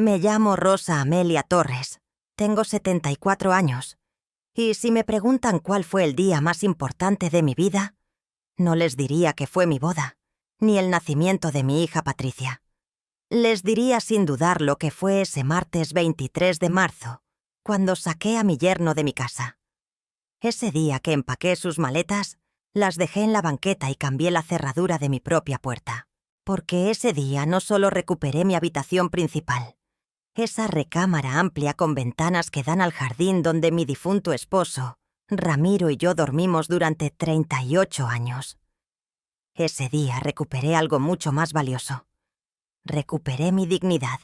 Me llamo Rosa Amelia Torres. Tengo 74 años. Y si me preguntan cuál fue el día más importante de mi vida, no les diría que fue mi boda, ni el nacimiento de mi hija Patricia. Les diría sin dudarlo que fue ese martes 23 de marzo, cuando saqué a mi yerno de mi casa. Ese día que empaqué sus maletas, las dejé en la banqueta y cambié la cerradura de mi propia puerta. Porque ese día no solo recuperé mi habitación principal, esa recámara amplia con ventanas que dan al jardín donde mi difunto esposo, Ramiro, y yo dormimos durante 38 años. Ese día recuperé algo mucho más valioso. Recuperé mi dignidad.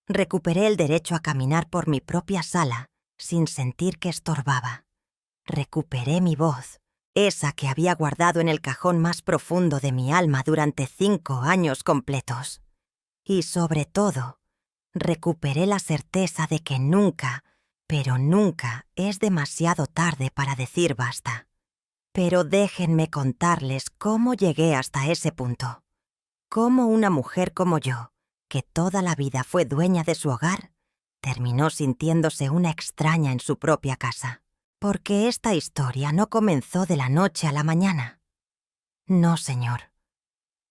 Recuperé el derecho a caminar por mi propia sala sin sentir que estorbaba. Recuperé mi voz, esa que había guardado en el cajón más profundo de mi alma durante 5 años completos. Y sobre todo, recuperé la certeza de que nunca, pero nunca es demasiado tarde para decir basta. Pero déjenme contarles cómo llegué hasta ese punto. Cómo una mujer como yo, que toda la vida fue dueña de su hogar, terminó sintiéndose una extraña en su propia casa. Porque esta historia no comenzó de la noche a la mañana. No, señor.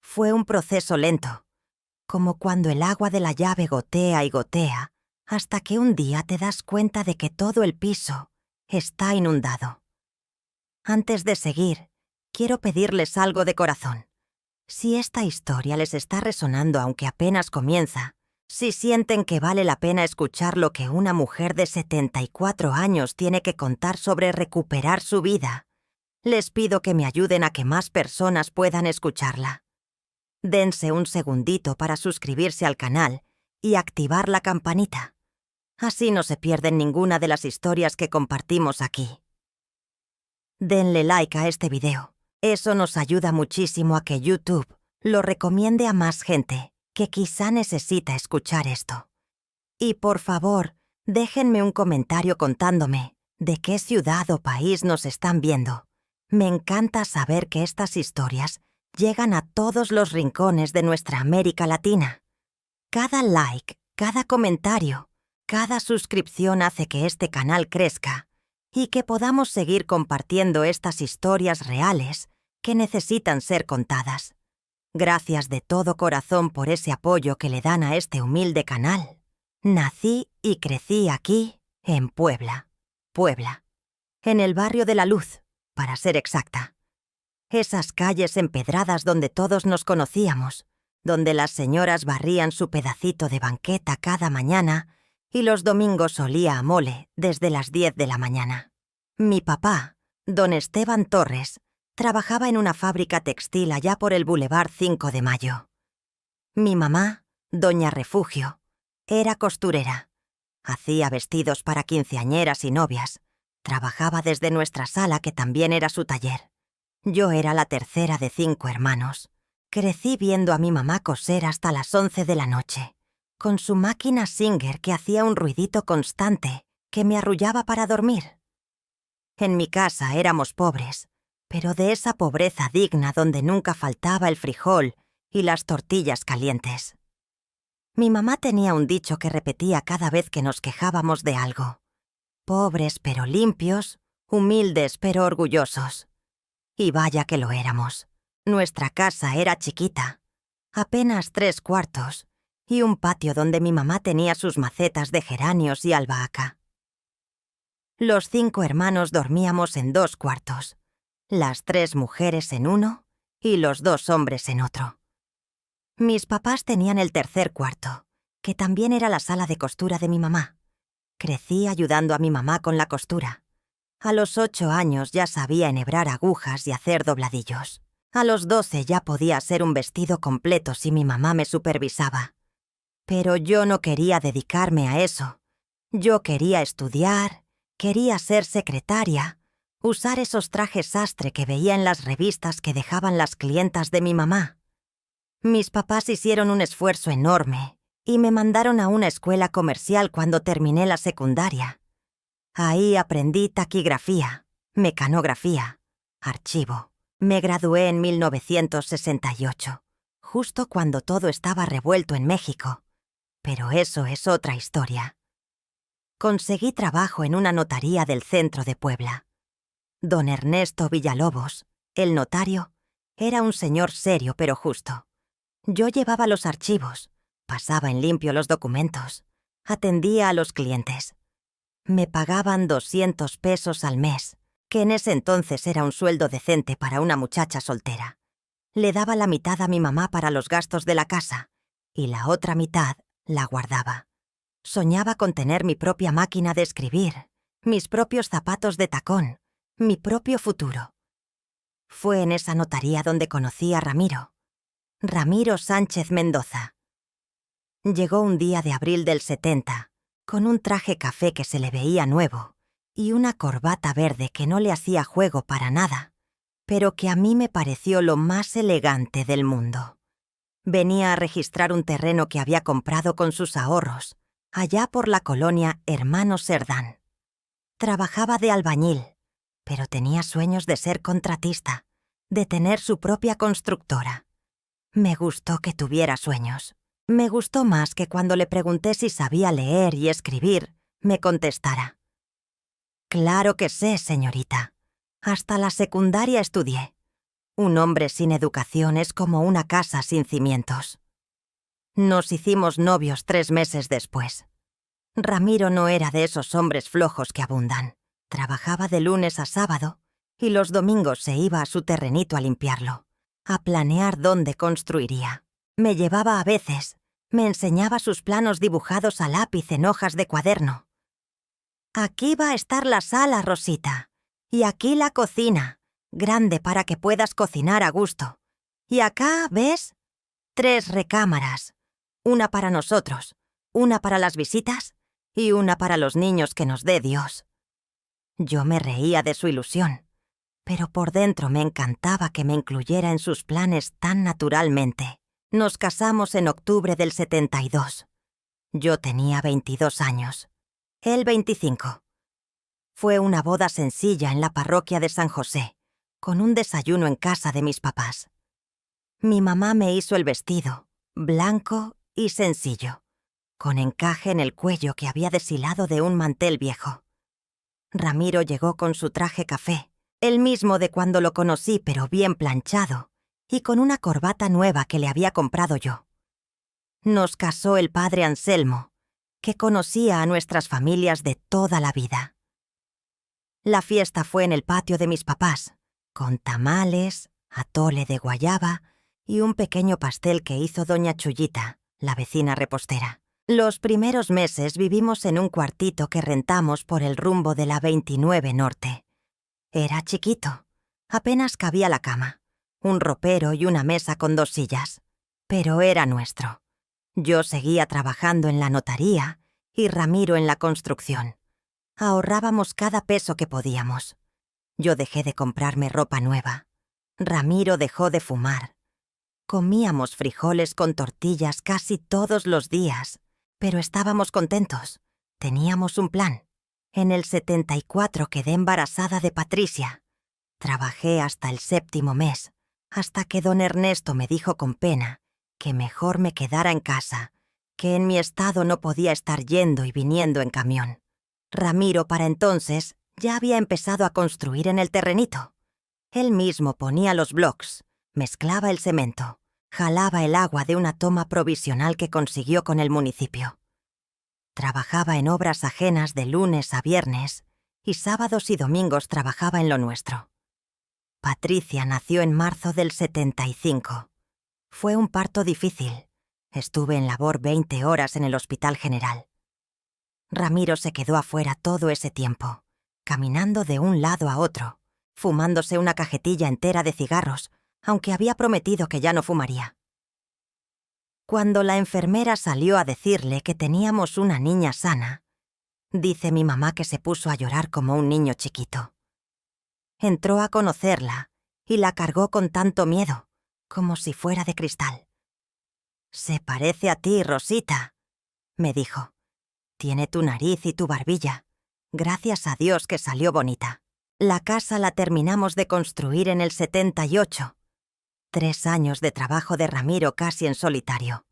Fue un proceso lento, como cuando el agua de la llave gotea y gotea, hasta que un día te das cuenta de que todo el piso está inundado. Antes de seguir, quiero pedirles algo de corazón. Si esta historia les está resonando aunque apenas comienza, si sienten que vale la pena escuchar lo que una mujer de 74 años tiene que contar sobre recuperar su vida, les pido que me ayuden a que más personas puedan escucharla. Dense un segundito para suscribirse al canal y activar la campanita. Así no se pierden ninguna de las historias que compartimos aquí. Denle like a este video. Eso nos ayuda muchísimo a que YouTube lo recomiende a más gente que quizá necesita escuchar esto. Y por favor, déjenme un comentario contándome de qué ciudad o país nos están viendo. Me encanta saber que estas historias llegan a todos los rincones de nuestra América Latina. Cada like, cada comentario, cada suscripción hace que este canal crezca y que podamos seguir compartiendo estas historias reales que necesitan ser contadas. Gracias de todo corazón por ese apoyo que le dan a este humilde canal. Nací y crecí aquí, en Puebla, en el barrio de La Luz, para ser exacta. Esas calles empedradas donde todos nos conocíamos, donde las señoras barrían su pedacito de banqueta cada mañana y los domingos olía a mole desde las 10 de la mañana. Mi papá, don Esteban Torres, trabajaba en una fábrica textil allá por el Boulevard 5 de Mayo. Mi mamá, doña Refugio, era costurera. Hacía vestidos para quinceañeras y novias. Trabajaba desde nuestra sala, que también era su taller. Yo era la tercera de 5 hermanos. Crecí viendo a mi mamá coser hasta las 11 de la noche, con su máquina Singer que hacía un ruidito constante que me arrullaba para dormir. En mi casa éramos pobres, pero de esa pobreza digna donde nunca faltaba el frijol y las tortillas calientes. Mi mamá tenía un dicho que repetía cada vez que nos quejábamos de algo: pobres pero limpios, humildes pero orgullosos. Y vaya que lo éramos. Nuestra casa era chiquita, apenas 3 cuartos, y un patio donde mi mamá tenía sus macetas de geranios y albahaca. Los 5 hermanos dormíamos en 2 cuartos, las 3 mujeres en uno y los 2 hombres en otro. Mis papás tenían el tercer cuarto, que también era la sala de costura de mi mamá. Crecí ayudando a mi mamá con la costura. A los 8 años ya sabía enhebrar agujas y hacer dobladillos. A los 12 ya podía hacer un vestido completo si mi mamá me supervisaba. Pero yo no quería dedicarme a eso. Yo quería estudiar, quería ser secretaria, usar esos trajes sastre que veía en las revistas que dejaban las clientas de mi mamá. Mis papás hicieron un esfuerzo enorme y me mandaron a una escuela comercial cuando terminé la secundaria. Ahí aprendí taquigrafía, mecanografía, archivo. Me gradué en 1968, justo cuando todo estaba revuelto en México. Pero eso es otra historia. Conseguí trabajo en una notaría del centro de Puebla. Don Ernesto Villalobos, el notario, era un señor serio pero justo. Yo llevaba los archivos, pasaba en limpio los documentos, atendía a los clientes. Me pagaban 200 pesos al mes, que en ese entonces era un sueldo decente para una muchacha soltera. Le daba la mitad a mi mamá para los gastos de la casa, y la otra mitad la guardaba. Soñaba con tener mi propia máquina de escribir, mis propios zapatos de tacón, mi propio futuro. Fue en esa notaría donde conocí a Ramiro Sánchez Mendoza. Llegó un día de abril del 70, con un traje café que se le veía nuevo y una corbata verde que no le hacía juego para nada, pero que a mí me pareció lo más elegante del mundo. Venía a registrar un terreno que había comprado con sus ahorros, allá por la colonia Hermanos Cerdán. Trabajaba de albañil, pero tenía sueños de ser contratista, de tener su propia constructora. Me gustó que tuviera sueños. Me gustó más que cuando le pregunté si sabía leer y escribir, me contestara: «Claro que sé, señorita. Hasta la secundaria estudié. Un hombre sin educación es como una casa sin cimientos». Nos hicimos novios 3 meses después. Ramiro no era de esos hombres flojos que abundan. Trabajaba de lunes a sábado y los domingos se iba a su terrenito a limpiarlo, a planear dónde construiría. Me llevaba a veces, me enseñaba sus planos dibujados a lápiz en hojas de cuaderno. «Aquí va a estar la sala, Rosita, y aquí la cocina, grande para que puedas cocinar a gusto. Y acá, ¿ves? 3 recámaras, una para nosotros, una para las visitas y una para los niños que nos dé Dios». Yo me reía de su ilusión, pero por dentro me encantaba que me incluyera en sus planes tan naturalmente. Nos casamos en octubre del 72. Yo tenía 22 años, él 25. Fue una boda sencilla en la parroquia de San José, con un desayuno en casa de mis papás. Mi mamá me hizo el vestido, blanco y sencillo, con encaje en el cuello que había deshilado de un mantel viejo. Ramiro llegó con su traje café, el mismo de cuando lo conocí, pero bien planchado, y con una corbata nueva que le había comprado yo. Nos casó el padre Anselmo, que conocía a nuestras familias de toda la vida. La fiesta fue en el patio de mis papás, con tamales, atole de guayaba y un pequeño pastel que hizo doña Chuyita, la vecina repostera. Los primeros meses vivimos en un cuartito que rentamos por el rumbo de la 29 Norte. Era chiquito, apenas cabía la cama, un ropero y una mesa con 2 sillas, pero era nuestro. Yo seguía trabajando en la notaría y Ramiro en la construcción. Ahorrábamos cada peso que podíamos. Yo dejé de comprarme ropa nueva. Ramiro dejó de fumar. Comíamos frijoles con tortillas casi todos los días, pero estábamos contentos. Teníamos un plan. En el 74 quedé embarazada de Patricia. Trabajé hasta el 7º mes, hasta que don Ernesto me dijo con pena que mejor me quedara en casa, que en mi estado no podía estar yendo y viniendo en camión. Ramiro, para entonces, ya había empezado a construir en el terrenito. Él mismo ponía los blocks, mezclaba el cemento, jalaba el agua de una toma provisional que consiguió con el municipio. Trabajaba en obras ajenas de lunes a viernes y sábados y domingos trabajaba en lo nuestro. Patricia nació en marzo del 75. Fue un parto difícil. Estuve en labor 20 horas en el Hospital General. Ramiro se quedó afuera todo ese tiempo, caminando de un lado a otro, fumándose una cajetilla entera de cigarros, aunque había prometido que ya no fumaría. Cuando la enfermera salió a decirle que teníamos una niña sana, dice mi mamá que se puso a llorar como un niño chiquito. Entró a conocerla y la cargó con tanto miedo, como si fuera de cristal. «Se parece a ti, Rosita», me dijo. «Tiene tu nariz y tu barbilla. Gracias a Dios que salió bonita». La casa la terminamos de construir en el 78. 3 años de trabajo de Ramiro casi en solitario.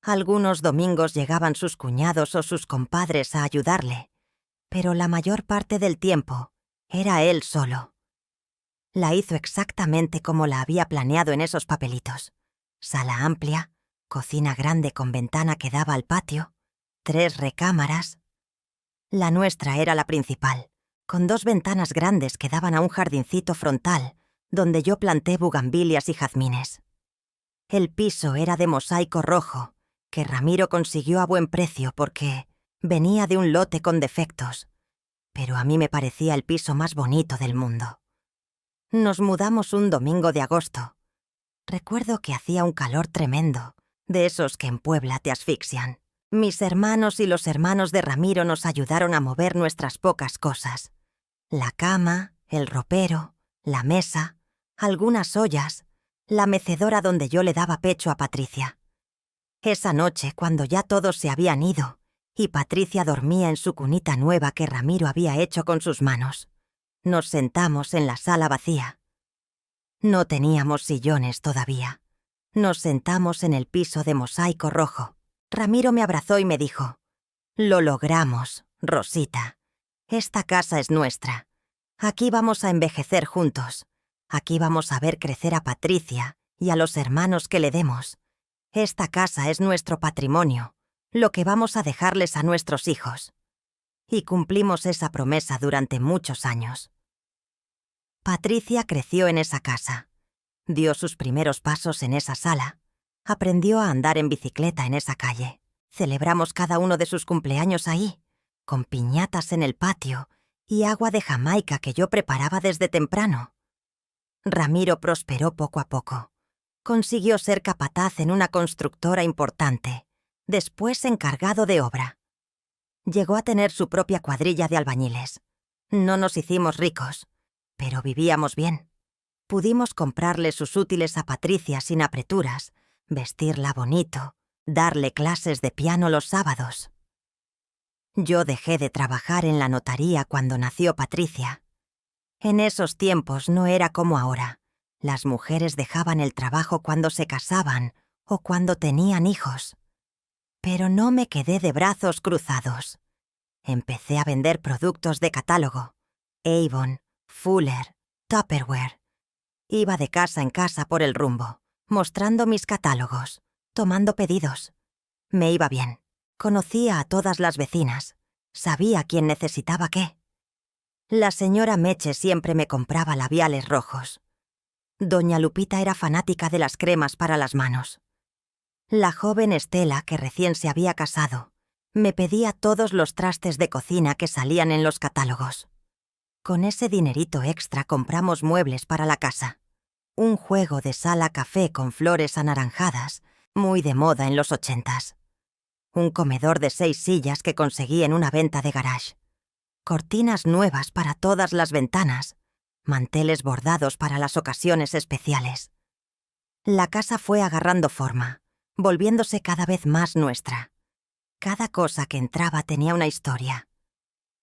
Algunos domingos llegaban sus cuñados o sus compadres a ayudarle, pero la mayor parte del tiempo era él solo. La hizo exactamente como la había planeado en esos papelitos. Sala amplia, cocina grande con ventana que daba al patio, 3 recámaras. La nuestra era la principal, con 2 ventanas grandes que daban a un jardincito frontal, donde yo planté bugambilias y jazmines. El piso era de mosaico rojo, que Ramiro consiguió a buen precio porque venía de un lote con defectos, pero a mí me parecía el piso más bonito del mundo. Nos mudamos un domingo de agosto. Recuerdo que hacía un calor tremendo, de esos que en Puebla te asfixian. Mis hermanos y los hermanos de Ramiro nos ayudaron a mover nuestras pocas cosas. La cama, el ropero, la mesa, algunas ollas, la mecedora donde yo le daba pecho a Patricia. Esa noche, cuando ya todos se habían ido y Patricia dormía en su cunita nueva que Ramiro había hecho con sus manos, nos sentamos en la sala vacía. No teníamos sillones todavía. Nos sentamos en el piso de mosaico rojo. Ramiro me abrazó y me dijo: «Lo logramos, Rosita. Esta casa es nuestra. Aquí vamos a envejecer juntos. Aquí vamos a ver crecer a Patricia y a los hermanos que le demos. Esta casa es nuestro patrimonio, lo que vamos a dejarles a nuestros hijos». Y cumplimos esa promesa durante muchos años. Patricia creció en esa casa. Dio sus primeros pasos en esa sala. Aprendió a andar en bicicleta en esa calle. Celebramos cada uno de sus cumpleaños ahí, con piñatas en el patio y agua de Jamaica que yo preparaba desde temprano. Ramiro prosperó poco a poco. Consiguió ser capataz en una constructora importante, después encargado de obra. Llegó a tener su propia cuadrilla de albañiles. No nos hicimos ricos, pero vivíamos bien. Pudimos comprarle sus útiles a Patricia sin apreturas, vestirla bonito, darle clases de piano los sábados. Yo dejé de trabajar en la notaría cuando nació Patricia. En esos tiempos no era como ahora. Las mujeres dejaban el trabajo cuando se casaban o cuando tenían hijos. Pero no me quedé de brazos cruzados. Empecé a vender productos de catálogo: Avon, Fuller, Tupperware. Iba de casa en casa por el rumbo, mostrando mis catálogos, tomando pedidos. Me iba bien. Conocía a todas las vecinas. Sabía quién necesitaba qué. La señora Meche siempre me compraba labiales rojos. Doña Lupita era fanática de las cremas para las manos. La joven Estela, que recién se había casado, me pedía todos los trastes de cocina que salían en los catálogos. Con ese dinerito extra compramos muebles para la casa. Un juego de sala café con flores anaranjadas, muy de moda en los 80s. Un comedor de 6 sillas que conseguí en una venta de garage. Cortinas nuevas para todas las ventanas. Manteles bordados para las ocasiones especiales. La casa fue agarrando forma, volviéndose cada vez más nuestra. Cada cosa que entraba tenía una historia.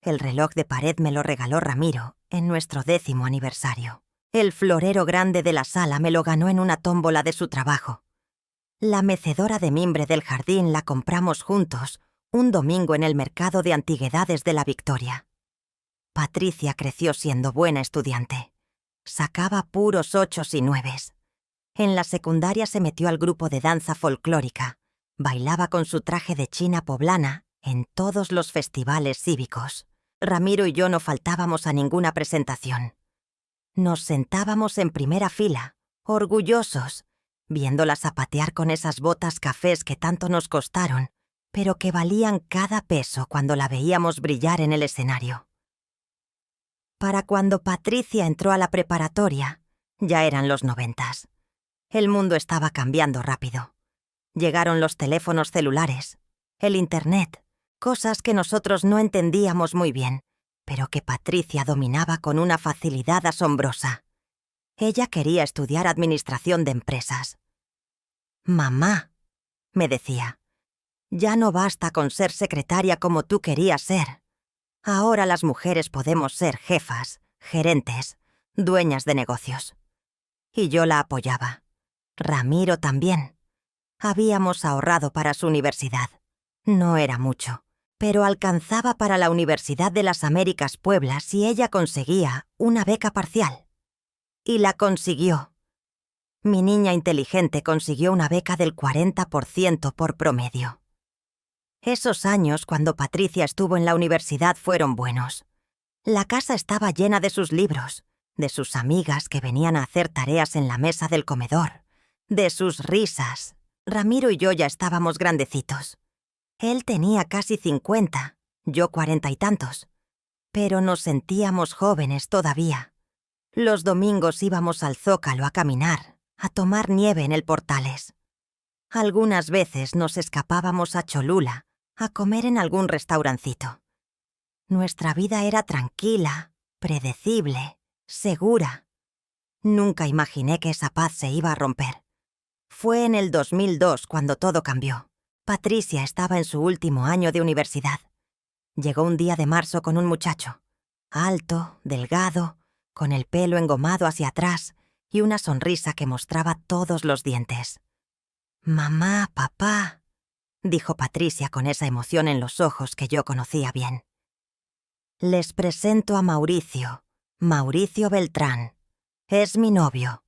El reloj de pared me lo regaló Ramiro en nuestro 10º aniversario. El florero grande de la sala me lo ganó en una tómbola de su trabajo. La mecedora de mimbre del jardín la compramos juntos un domingo en el mercado de antigüedades de la Victoria. Patricia creció siendo buena estudiante. Sacaba puros 8s y 9s. En la secundaria se metió al grupo de danza folclórica. Bailaba con su traje de china poblana en todos los festivales cívicos. Ramiro y yo no faltábamos a ninguna presentación. Nos sentábamos en primera fila, orgullosos, viéndola zapatear con esas botas cafés que tanto nos costaron, pero que valían cada peso cuando la veíamos brillar en el escenario. Para cuando Patricia entró a la preparatoria, ya eran los 90s. El mundo estaba cambiando rápido. Llegaron los teléfonos celulares, el Internet, cosas que nosotros no entendíamos muy bien, pero que Patricia dominaba con una facilidad asombrosa. Ella quería estudiar administración de empresas. «Mamá», me decía, «ya no basta con ser secretaria como tú querías ser. Ahora las mujeres podemos ser jefas, gerentes, dueñas de negocios». Y yo la apoyaba. Ramiro también. Habíamos ahorrado para su universidad. No era mucho, pero alcanzaba para la Universidad de las Américas Puebla si ella conseguía una beca parcial. Y la consiguió. Mi niña inteligente consiguió una beca del 40% por promedio. Esos años, cuando Patricia estuvo en la universidad, fueron buenos. La casa estaba llena de sus libros, de sus amigas que venían a hacer tareas en la mesa del comedor, de sus risas. Ramiro y yo ya estábamos grandecitos. Él tenía casi 50, yo 40 y tantos. Pero nos sentíamos jóvenes todavía. Los domingos íbamos al Zócalo a caminar, a tomar nieve en el Portales. Algunas veces nos escapábamos a Cholula, a comer en algún restaurancito. Nuestra vida era tranquila, predecible, segura. Nunca imaginé que esa paz se iba a romper. Fue en el 2002 cuando todo cambió. Patricia estaba en su último año de universidad. Llegó un día de marzo con un muchacho, alto, delgado, con el pelo engomado hacia atrás y una sonrisa que mostraba todos los dientes. «Mamá, papá», dijo Patricia con esa emoción en los ojos que yo conocía bien. «Les presento a Mauricio, Mauricio Beltrán. Es mi novio».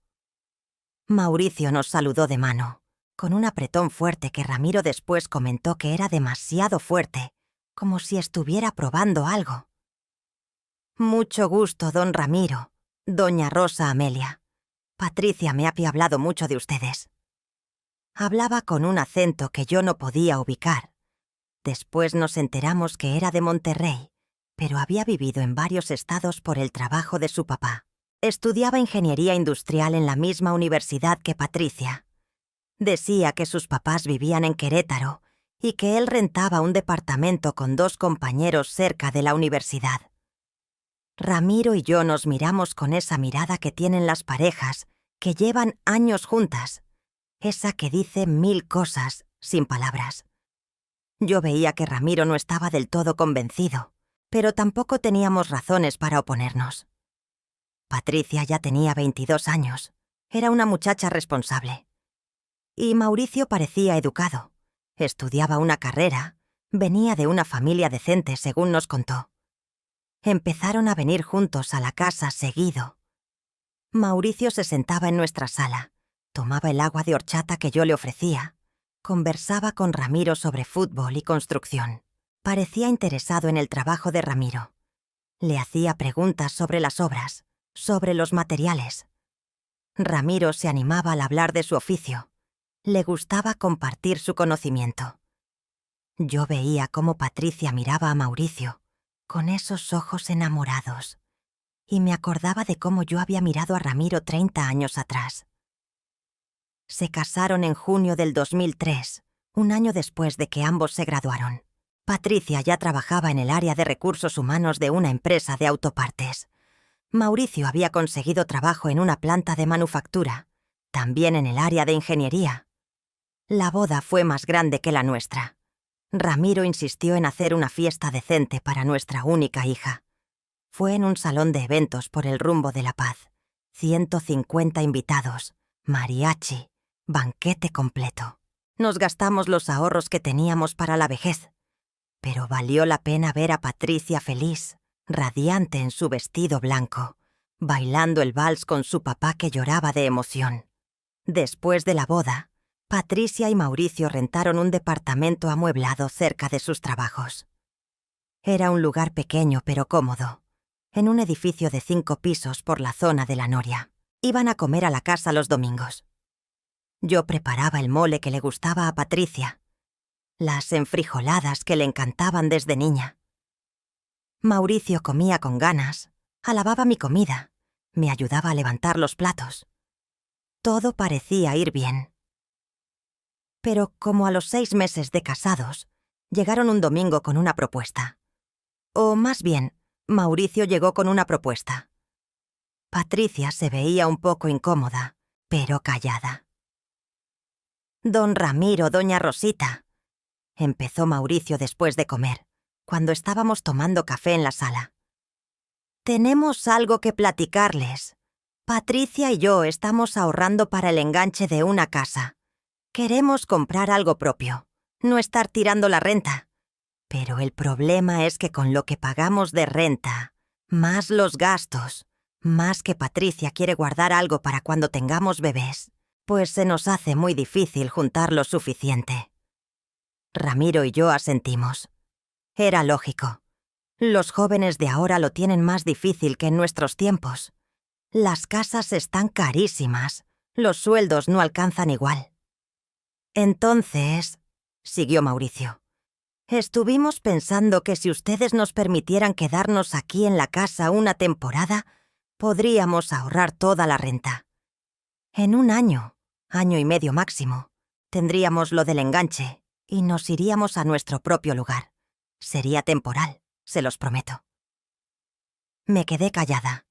Mauricio nos saludó de mano, con un apretón fuerte que Ramiro después comentó que era demasiado fuerte, como si estuviera probando algo. «Mucho gusto, don Ramiro, doña Rosa Amelia. Patricia me ha hablado mucho de ustedes». Hablaba con un acento que yo no podía ubicar. Después nos enteramos que era de Monterrey, pero había vivido en varios estados por el trabajo de su papá. Estudiaba ingeniería industrial en la misma universidad que Patricia. Decía que sus papás vivían en Querétaro y que él rentaba un departamento con 2 compañeros cerca de la universidad. Ramiro y yo nos miramos con esa mirada que tienen las parejas que llevan años juntas, esa que dice 1000 cosas sin palabras. Yo veía que Ramiro no estaba del todo convencido, pero tampoco teníamos razones para oponernos. Patricia ya tenía 22 años, era una muchacha responsable. Y Mauricio parecía educado, estudiaba una carrera, venía de una familia decente según nos contó. Empezaron a venir juntos a la casa seguido. Mauricio se sentaba en nuestra sala, tomaba el agua de horchata que yo le ofrecía, conversaba con Ramiro sobre fútbol y construcción. Parecía interesado en el trabajo de Ramiro. Le hacía preguntas sobre las obras, sobre los materiales. Ramiro se animaba al hablar de su oficio. Le gustaba compartir su conocimiento. Yo veía cómo Patricia miraba a Mauricio, con esos ojos enamorados, y me acordaba de cómo yo había mirado a Ramiro 30 años atrás. Se casaron en junio del 2003, un año después de que ambos se graduaron. Patricia ya trabajaba en el área de recursos humanos de una empresa de autopartes. Mauricio había conseguido trabajo en una planta de manufactura, también en el área de ingeniería. La boda fue más grande que la nuestra. Ramiro insistió en hacer una fiesta decente para nuestra única hija. Fue en un salón de eventos por el rumbo de La Paz. 150 invitados, mariachi, banquete completo. Nos gastamos los ahorros que teníamos para la vejez. Pero valió la pena ver a Patricia feliz, radiante en su vestido blanco, bailando el vals con su papá que lloraba de emoción. Después de la boda, Patricia y Mauricio rentaron un departamento amueblado cerca de sus trabajos. Era un lugar pequeño pero cómodo, en un edificio de 5 pisos por la zona de La Noria. Iban a comer a la casa los domingos. Yo preparaba el mole que le gustaba a Patricia, las enfrijoladas que le encantaban desde niña. Mauricio comía con ganas, alababa mi comida, me ayudaba a levantar los platos. Todo parecía ir bien. Pero como a los 6 meses de casados, llegaron un domingo con una propuesta. O más bien, Mauricio llegó con una propuesta. Patricia se veía un poco incómoda, pero callada. «Don Ramiro, doña Rosita», empezó Mauricio después de comer, cuando estábamos tomando café en la sala. «Tenemos algo que platicarles. Patricia y yo estamos ahorrando para el enganche de una casa. Queremos comprar algo propio, no estar tirando la renta. Pero el problema es que con lo que pagamos de renta, más los gastos, más que Patricia quiere guardar algo para cuando tengamos bebés, pues se nos hace muy difícil juntar lo suficiente. Ramiro y yo asentimos. Era lógico. Los jóvenes de ahora lo tienen más difícil que en nuestros tiempos. Las casas están carísimas, los sueldos no alcanzan igual. Entonces, siguió Mauricio, estuvimos pensando que si ustedes nos permitieran quedarnos aquí en la casa una temporada, podríamos ahorrar toda la renta. En un año y medio máximo, tendríamos lo del enganche y nos iríamos a nuestro propio lugar. Sería temporal, se los prometo. Me quedé callada.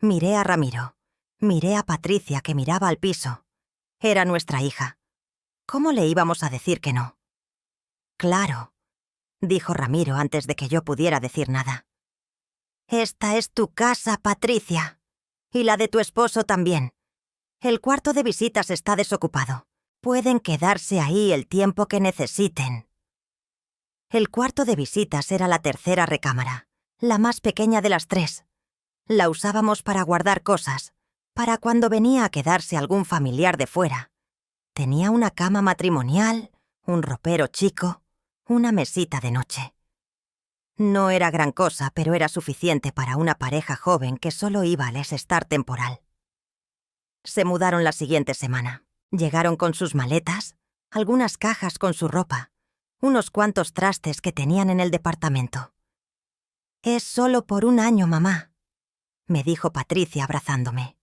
Miré a Ramiro. Miré a Patricia, que miraba al piso. Era nuestra hija. ¿Cómo le íbamos a decir que no? Claro, dijo Ramiro antes de que yo pudiera decir nada. Esta es tu casa, Patricia. Y la de tu esposo también. El cuarto de visitas está desocupado. Pueden quedarse ahí el tiempo que necesiten. El cuarto de visitas era la tercera recámara, la más pequeña de las tres. La usábamos para guardar cosas, para cuando venía a quedarse algún familiar de fuera. Tenía una cama matrimonial, un ropero chico, una mesita de noche. No era gran cosa, pero era suficiente para una pareja joven que solo iba al estar temporal. Se mudaron la siguiente semana. Llegaron con sus maletas, algunas cajas con su ropa, unos cuantos trastes que tenían en el departamento. «Es solo por un año, mamá», me dijo Patricia abrazándome.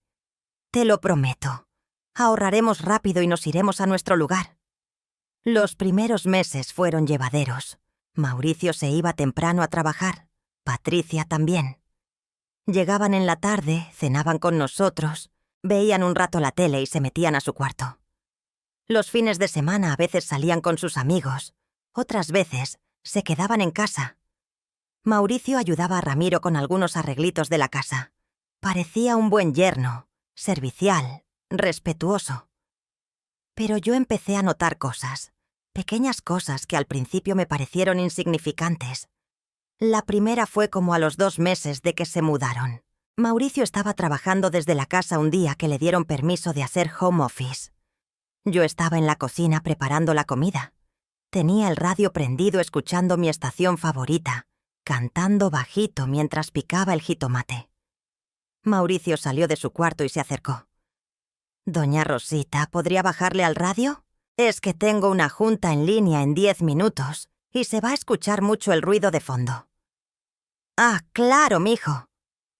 «Te lo prometo. Ahorraremos rápido y nos iremos a nuestro lugar». Los primeros meses fueron llevaderos. Mauricio se iba temprano a trabajar, Patricia también. Llegaban en la tarde, cenaban con nosotros, veían un rato la tele y se metían a su cuarto. Los fines de semana a veces salían con sus amigos, otras veces se quedaban en casa. Mauricio ayudaba a Ramiro con algunos arreglitos de la casa. Parecía un buen yerno, servicial, respetuoso. Pero yo empecé a notar cosas, pequeñas cosas que al principio me parecieron insignificantes. La primera fue como a los 2 meses de que se mudaron. Mauricio estaba trabajando desde la casa un día que le dieron permiso de hacer home office. Yo estaba en la cocina preparando la comida. Tenía el radio prendido escuchando mi estación favorita, cantando bajito mientras picaba el jitomate. Mauricio salió de su cuarto y se acercó. «Doña Rosita, ¿podría bajarle al radio? Es que tengo una junta en línea en 10 minutos y se va a escuchar mucho el ruido de fondo». «Ah, claro, mijo»,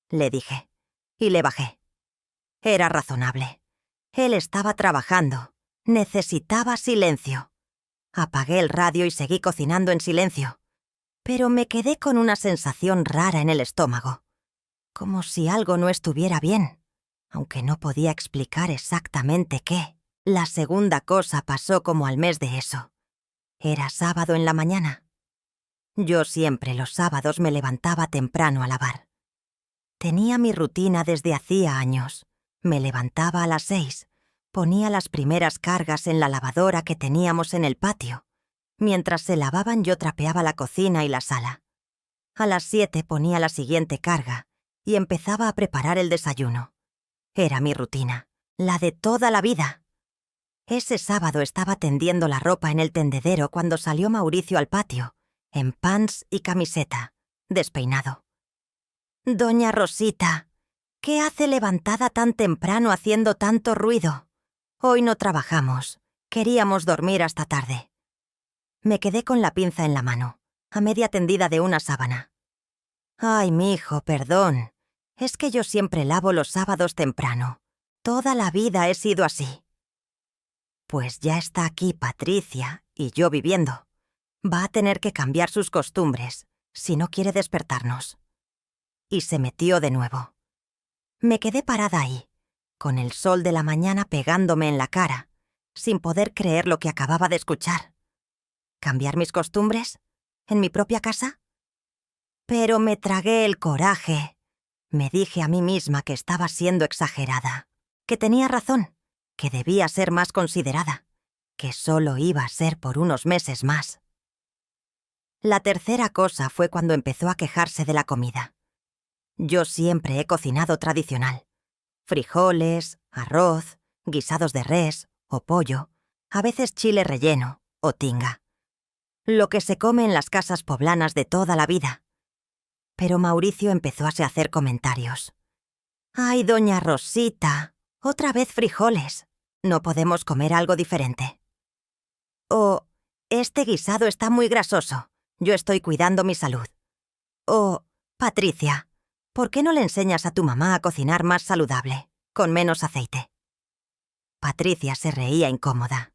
le dije, y le bajé. Era razonable. Él estaba trabajando. Necesitaba silencio. Apagué el radio y seguí cocinando en silencio. Pero me quedé con una sensación rara en el estómago. Como si algo no estuviera bien, aunque no podía explicar exactamente qué. La segunda cosa pasó como al mes de eso. Era sábado en la mañana. Yo siempre los sábados me levantaba temprano a lavar. Tenía mi rutina desde hacía años. Me levantaba a las 6, ponía las primeras cargas en la lavadora que teníamos en el patio. Mientras se lavaban yo trapeaba la cocina y la sala. A las 7 ponía la siguiente carga y empezaba a preparar el desayuno. Era mi rutina, la de toda la vida. Ese sábado estaba tendiendo la ropa en el tendedero cuando salió Mauricio al patio, en pants y camiseta, despeinado. «Doña Rosita, ¿qué hace levantada tan temprano haciendo tanto ruido? Hoy no trabajamos. Queríamos dormir hasta tarde». Me quedé con la pinza en la mano, a media tendida de una sábana. «Ay, mijo, perdón. Es que yo siempre lavo los sábados temprano. Toda la vida he sido así». Pues ya está aquí Patricia y yo viviendo. Va a tener que cambiar sus costumbres, si no quiere despertarnos. Y se metió de nuevo. Me quedé parada ahí, con el sol de la mañana pegándome en la cara, sin poder creer lo que acababa de escuchar. ¿Cambiar mis costumbres? ¿En mi propia casa? Pero me tragué el coraje. Me dije a mí misma que estaba siendo exagerada, que tenía razón, que debía ser más considerada. que solo iba a ser por unos meses más. La tercera cosa fue cuando empezó a quejarse de la comida. Yo siempre he cocinado tradicional. Frijoles, arroz, guisados de res o pollo, a veces chile relleno o tinga. Lo que se come en las casas poblanas de toda la vida. Pero Mauricio empezó a hacer comentarios. «Ay, doña Rosita, otra vez frijoles. ¿No podemos comer algo diferente?» O «Este guisado está muy grasoso. Yo estoy cuidando mi salud». O «Patricia, ¿por qué no le enseñas a tu mamá a cocinar más saludable, con menos aceite?» Patricia se reía incómoda.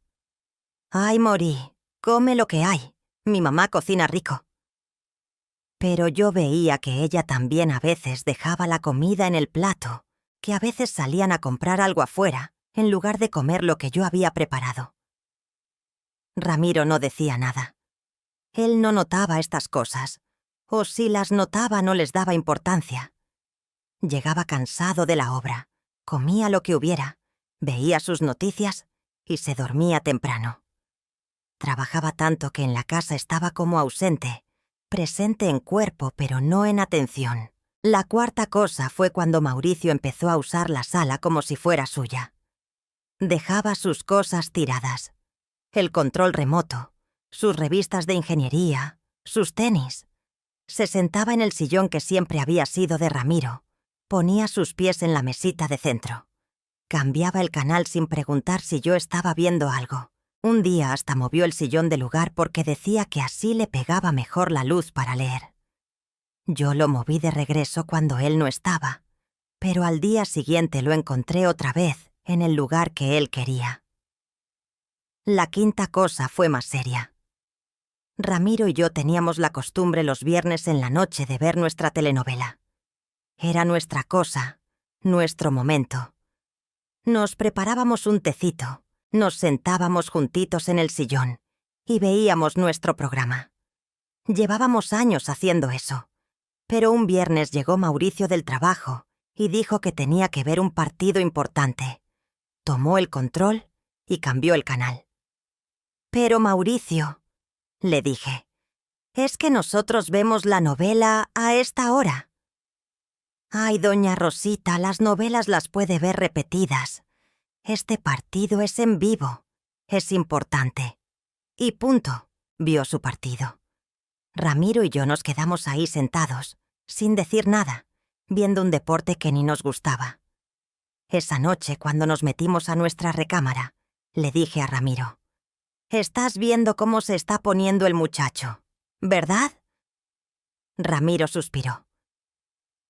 «Ay, Morí, come lo que hay. Mi mamá cocina rico». Pero yo veía que ella también a veces dejaba la comida en el plato, que a veces salían a comprar algo afuera, en lugar de comer lo que yo había preparado. Ramiro no decía nada. Él no notaba estas cosas, o si las notaba no les daba importancia. Llegaba cansado de la obra, comía lo que hubiera, veía sus noticias y se dormía temprano. Trabajaba tanto que en la casa estaba como ausente, presente en cuerpo pero no en atención. La cuarta cosa fue cuando Mauricio empezó a usar la sala como si fuera suya. Dejaba sus cosas tiradas. El control remoto, sus revistas de ingeniería, sus tenis. Se sentaba en el sillón que siempre había sido de Ramiro. Ponía sus pies en la mesita de centro. Cambiaba el canal sin preguntar si yo estaba viendo algo. Un día hasta movió el sillón de lugar porque decía que así le pegaba mejor la luz para leer. Yo lo moví de regreso cuando él no estaba, pero al día siguiente lo encontré otra vez en el lugar que él quería. La quinta cosa fue más seria. Ramiro y yo teníamos la costumbre los viernes en la noche de ver nuestra telenovela. Era nuestra cosa, nuestro momento. Nos preparábamos un tecito, nos sentábamos juntitos en el sillón y veíamos nuestro programa. Llevábamos años haciendo eso, pero un viernes llegó Mauricio del trabajo y dijo que tenía que ver un partido importante. Tomó el control y cambió el canal. «Pero Mauricio», le dije, «es que nosotros vemos la novela a esta hora». «Ay, doña Rosita, las novelas las puede ver repetidas. Este partido es en vivo, es importante». Y punto, vio su partido. Ramiro y yo nos quedamos ahí sentados, sin decir nada, viendo un deporte que ni nos gustaba. Esa noche, cuando nos metimos a nuestra recámara, le dije a Ramiro, «Estás viendo cómo se está poniendo el muchacho, ¿verdad?» Ramiro suspiró.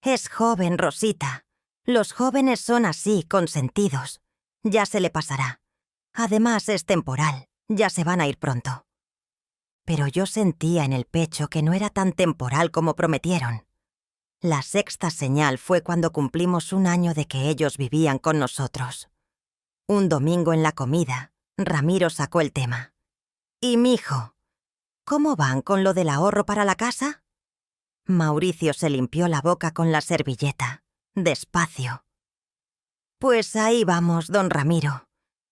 «Es joven, Rosita. Los jóvenes son así, consentidos. Ya se le pasará. Además, es temporal. Ya se van a ir pronto». Pero yo sentía en el pecho que no era tan temporal como prometieron. La sexta señal fue cuando cumplimos un año de que ellos vivían con nosotros. Un domingo en la comida, Ramiro sacó el tema. «¿Y mijo? ¿Cómo van con lo del ahorro para la casa?» Mauricio se limpió la boca con la servilleta, despacio. «Pues ahí vamos, don Ramiro.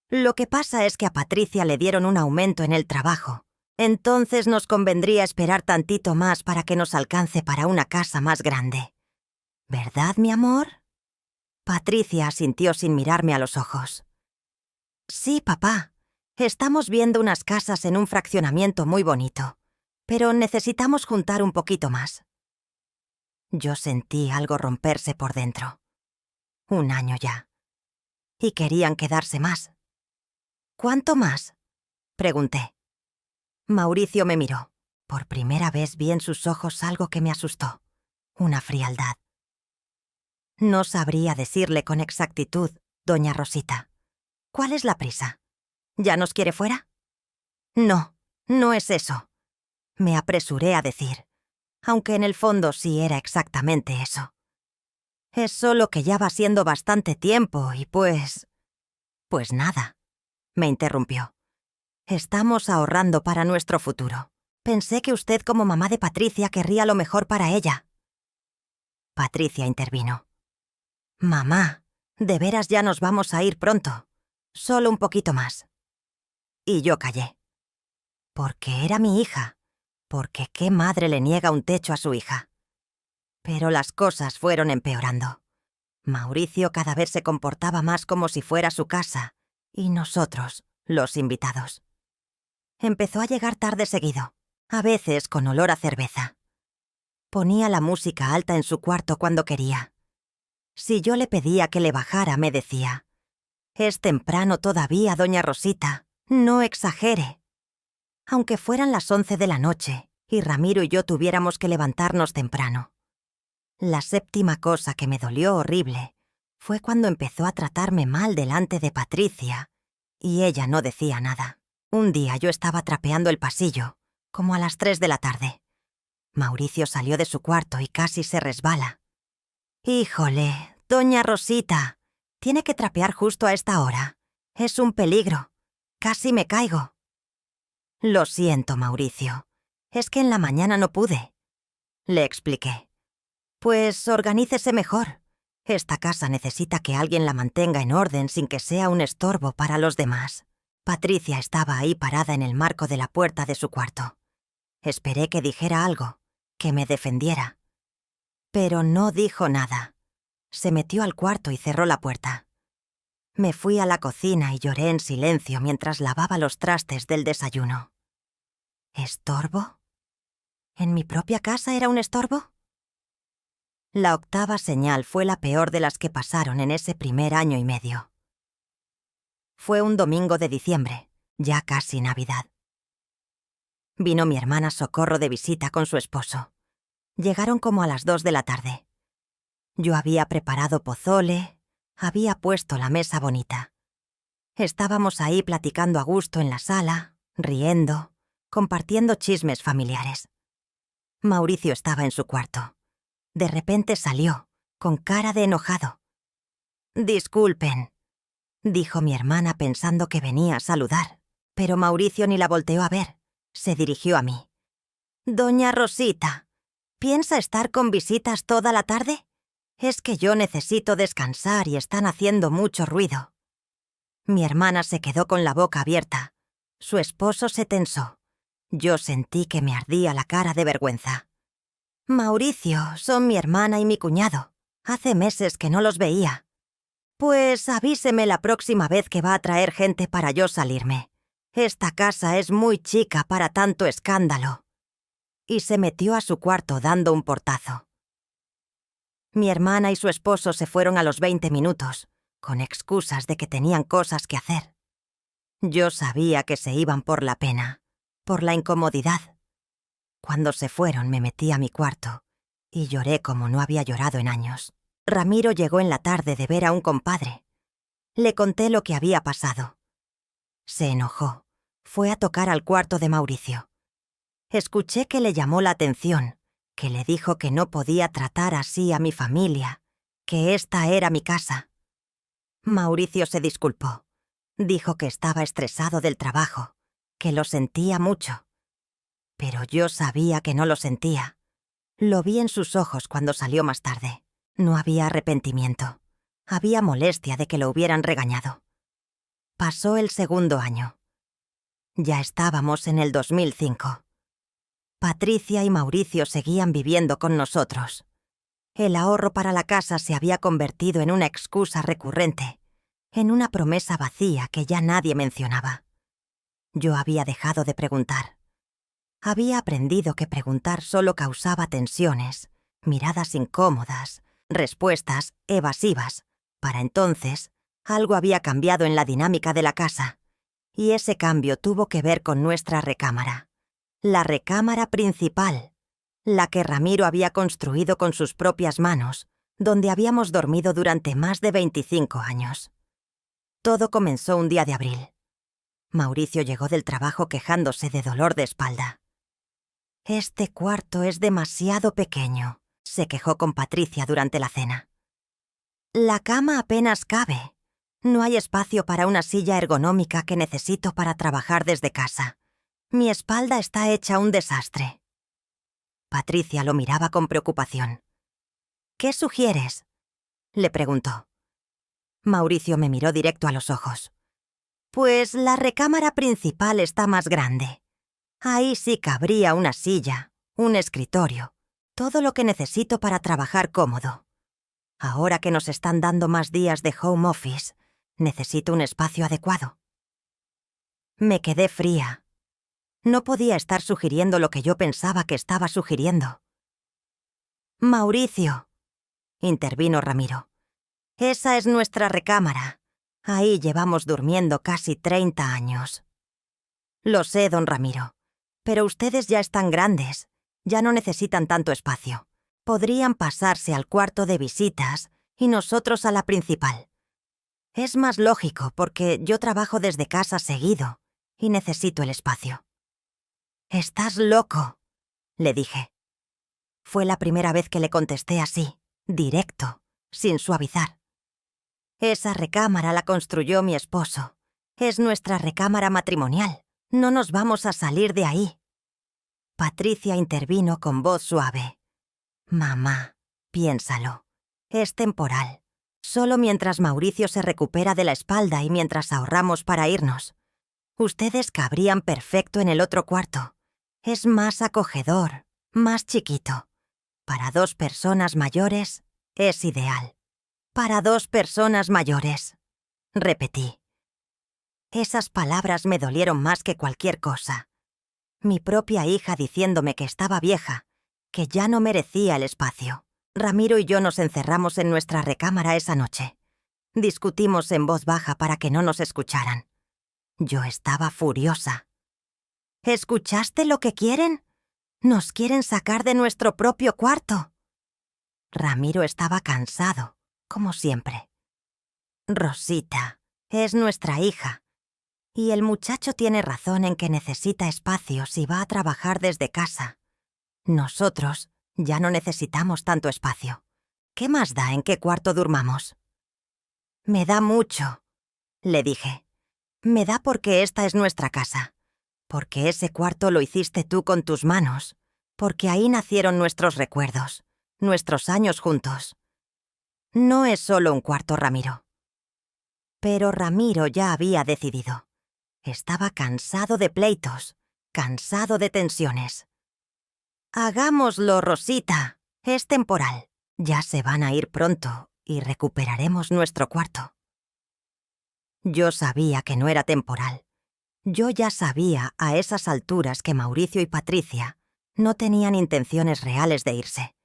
Lo que pasa es que a Patricia le dieron un aumento en el trabajo. Entonces nos convendría esperar tantito más para que nos alcance para una casa más grande. ¿Verdad, mi amor?» Patricia asintió sin mirarme a los ojos. «Sí, papá. Estamos viendo unas casas en un fraccionamiento muy bonito, pero necesitamos juntar un poquito más». Yo sentí algo romperse por dentro. Un año ya. Y querían quedarse más. «¿Cuánto más?», pregunté. Mauricio me miró. Por primera vez vi en sus ojos algo que me asustó. Una frialdad. «No sabría decirle con exactitud, doña Rosita. ¿Cuál es la prisa? ¿Ya nos quiere fuera?» «No, no es eso», me apresuré a decir, aunque en el fondo sí era exactamente eso. «Es solo que ya va siendo bastante tiempo y pues...». «Pues nada», me interrumpió. «Estamos ahorrando para nuestro futuro. Pensé que usted como mamá de Patricia querría lo mejor para ella». Patricia intervino. «Mamá, de veras ya nos vamos a ir pronto. Solo un poquito más». Y yo callé. Porque era mi hija. Porque ¿qué madre le niega un techo a su hija? Pero las cosas fueron empeorando. Mauricio cada vez se comportaba más como si fuera su casa, y nosotros, los invitados. Empezó a llegar tarde seguido, a veces con olor a cerveza. Ponía la música alta en su cuarto cuando quería. Si yo le pedía que le bajara, me decía: «Es temprano todavía, doña Rosita, no exagere». Aunque fueran las 11 de la noche y Ramiro y yo tuviéramos que levantarnos temprano. La séptima cosa que me dolió horrible fue cuando empezó a tratarme mal delante de Patricia, y ella no decía nada. Un día yo estaba trapeando el pasillo, como a las 3 de la tarde. Mauricio salió de su cuarto y casi se resbala. «Híjole, doña Rosita, tiene que trapear justo a esta hora. Es un peligro. Casi me caigo». «Lo siento, Mauricio. Es que en la mañana no pude», le expliqué. «Pues organícese mejor. Esta casa necesita que alguien la mantenga en orden sin que sea un estorbo para los demás». Patricia estaba ahí parada en el marco de la puerta de su cuarto. Esperé que dijera algo, que me defendiera. Pero no dijo nada. Se metió al cuarto y cerró la puerta. Me fui a la cocina y lloré en silencio mientras lavaba los trastes del desayuno. ¿Estorbo? ¿En mi propia casa era un estorbo? La octava señal fue la peor de las que pasaron en ese primer año y medio. Fue un domingo de diciembre, ya casi Navidad. Vino mi hermana Socorro de visita con su esposo. Llegaron como a las 2 de la tarde. Yo había preparado pozole, había puesto la mesa bonita. Estábamos ahí platicando a gusto en la sala, riendo, compartiendo chismes familiares. Mauricio estaba en su cuarto. De repente salió, con cara de enojado. «Disculpen», dijo mi hermana pensando que venía a saludar, pero Mauricio ni la volteó a ver. Se dirigió a mí. «Doña Rosita, ¿piensa estar con visitas toda la tarde? Es que yo necesito descansar y están haciendo mucho ruido». Mi hermana se quedó con la boca abierta. Su esposo se tensó. Yo sentí que me ardía la cara de vergüenza. «Mauricio, son mi hermana y mi cuñado. Hace meses que no los veía». «Pues avíseme la próxima vez que va a traer gente para yo salirme. Esta casa es muy chica para tanto escándalo». Y se metió a su cuarto dando un portazo. Mi hermana y su esposo se fueron a los 20 minutos, con excusas de que tenían cosas que hacer. Yo sabía que se iban por la pena, por la incomodidad. Cuando se fueron me metí a mi cuarto y lloré como no había llorado en años. Ramiro llegó en la tarde de ver a un compadre. Le conté lo que había pasado. Se enojó. Fue a tocar al cuarto de Mauricio. Escuché que le llamó la atención, que le dijo que no podía tratar así a mi familia, que esta era mi casa. Mauricio se disculpó. Dijo que estaba estresado del trabajo, que lo sentía mucho. Pero yo sabía que no lo sentía. Lo vi en sus ojos cuando salió más tarde. No había arrepentimiento. Había molestia de que lo hubieran regañado. Pasó el segundo año. Ya estábamos en el 2005. Patricia y Mauricio seguían viviendo con nosotros. El ahorro para la casa se había convertido en una excusa recurrente, en una promesa vacía que ya nadie mencionaba. Yo había dejado de preguntar. Había aprendido que preguntar solo causaba tensiones, miradas incómodas, respuestas evasivas. Para entonces, algo había cambiado en la dinámica de la casa, y ese cambio tuvo que ver con nuestra recámara. La recámara principal, la que Ramiro había construido con sus propias manos, donde habíamos dormido durante más de 25 años. Todo comenzó un día de abril. Mauricio llegó del trabajo quejándose de dolor de espalda. «Este cuarto es demasiado pequeño», se quejó con Patricia durante la cena. «La cama apenas cabe. No hay espacio para una silla ergonómica que necesito para trabajar desde casa. Mi espalda está hecha un desastre». Patricia lo miraba con preocupación. «¿Qué sugieres?», le preguntó. Mauricio me miró directo a los ojos. Pues la recámara principal está más grande. Ahí sí cabría una silla, un escritorio, todo lo que necesito para trabajar cómodo. Ahora que nos están dando más días de home office, necesito un espacio adecuado. Me quedé fría. No podía estar sugiriendo lo que yo pensaba que estaba sugiriendo. Mauricio, intervino Ramiro. Esa es nuestra recámara. Ahí llevamos durmiendo casi 30 años. Lo sé, don Ramiro, pero ustedes ya están grandes, ya no necesitan tanto espacio. Podrían pasarse al cuarto de visitas y nosotros a la principal. Es más lógico porque yo trabajo desde casa seguido y necesito el espacio. «Estás loco», le dije. Fue la primera vez que le contesté así, directo, sin suavizar. Esa recámara la construyó mi esposo. Es nuestra recámara matrimonial. No nos vamos a salir de ahí. Patricia intervino con voz suave. Mamá, piénsalo. Es temporal. Solo mientras Mauricio se recupera de la espalda y mientras ahorramos para irnos. Ustedes cabrían perfecto en el otro cuarto. Es más acogedor, más chiquito. Para 2 personas mayores, es ideal. Para 2 personas mayores, repetí. Esas palabras me dolieron más que cualquier cosa. Mi propia hija diciéndome que estaba vieja, que ya no merecía el espacio. Ramiro y yo nos encerramos en nuestra recámara esa noche. Discutimos en voz baja para que no nos escucharan. Yo estaba furiosa. ¿Escuchaste lo que quieren? Nos quieren sacar de nuestro propio cuarto. Ramiro estaba cansado, como siempre. Rosita, es nuestra hija. Y el muchacho tiene razón en que necesita espacio si va a trabajar desde casa. Nosotros ya no necesitamos tanto espacio. ¿Qué más da en qué cuarto durmamos? Me da mucho, le dije. Me da porque esta es nuestra casa. Porque ese cuarto lo hiciste tú con tus manos. Porque ahí nacieron nuestros recuerdos, nuestros años juntos. No es solo un cuarto, Ramiro. Pero Ramiro ya había decidido. Estaba cansado de pleitos, cansado de tensiones. Hagámoslo, Rosita. Es temporal. Ya se van a ir pronto y recuperaremos nuestro cuarto. Yo sabía que no era temporal. Yo ya sabía a esas alturas que Mauricio y Patricia no tenían intenciones reales de irse.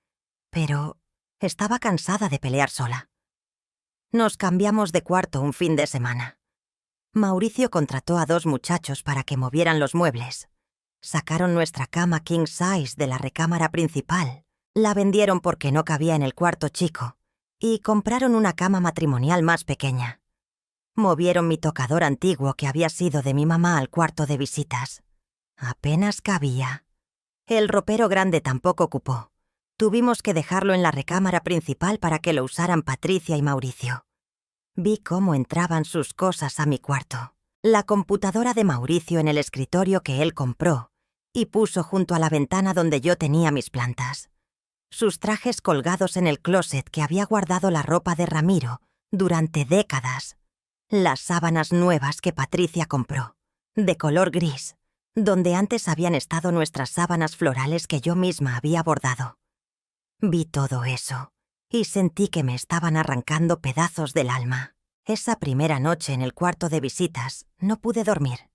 Pero estaba cansada de pelear sola. Nos cambiamos de cuarto un fin de semana. Mauricio contrató a 2 muchachos para que movieran los muebles. Sacaron nuestra cama king size de la recámara principal, la vendieron porque no cabía en el cuarto chico, y compraron una cama matrimonial más pequeña. Movieron mi tocador antiguo que había sido de mi mamá al cuarto de visitas. Apenas cabía. El ropero grande tampoco ocupó. Tuvimos que dejarlo en la recámara principal para que lo usaran Patricia y Mauricio. Vi cómo entraban sus cosas a mi cuarto. La computadora de Mauricio en el escritorio que él compró y puso junto a la ventana donde yo tenía mis plantas. Sus trajes colgados en el closet que había guardado la ropa de Ramiro durante décadas. Las sábanas nuevas que Patricia compró, de color gris, donde antes habían estado nuestras sábanas florales que yo misma había bordado. Vi todo eso y sentí que me estaban arrancando pedazos del alma. Esa primera noche en el cuarto de visitas no pude dormir.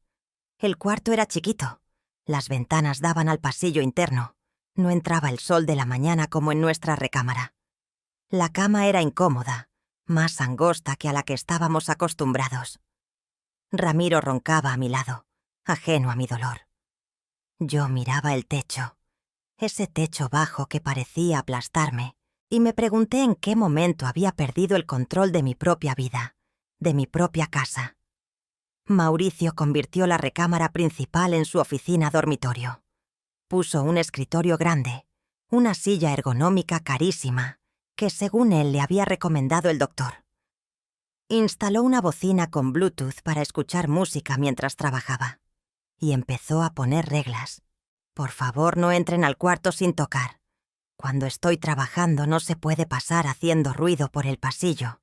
El cuarto era chiquito. Las ventanas daban al pasillo interno. No entraba el sol de la mañana como en nuestra recámara. La cama era incómoda, más angosta que a la que estábamos acostumbrados. Ramiro roncaba a mi lado, ajeno a mi dolor. Yo miraba el techo, ese techo bajo que parecía aplastarme, y me pregunté en qué momento había perdido el control de mi propia vida, de mi propia casa. Mauricio convirtió la recámara principal en su oficina dormitorio. Puso un escritorio grande, una silla ergonómica carísima, que según él le había recomendado el doctor. Instaló una bocina con Bluetooth para escuchar música mientras trabajaba. Y empezó a poner reglas. Por favor, no entren al cuarto sin tocar. Cuando estoy trabajando no se puede pasar haciendo ruido por el pasillo.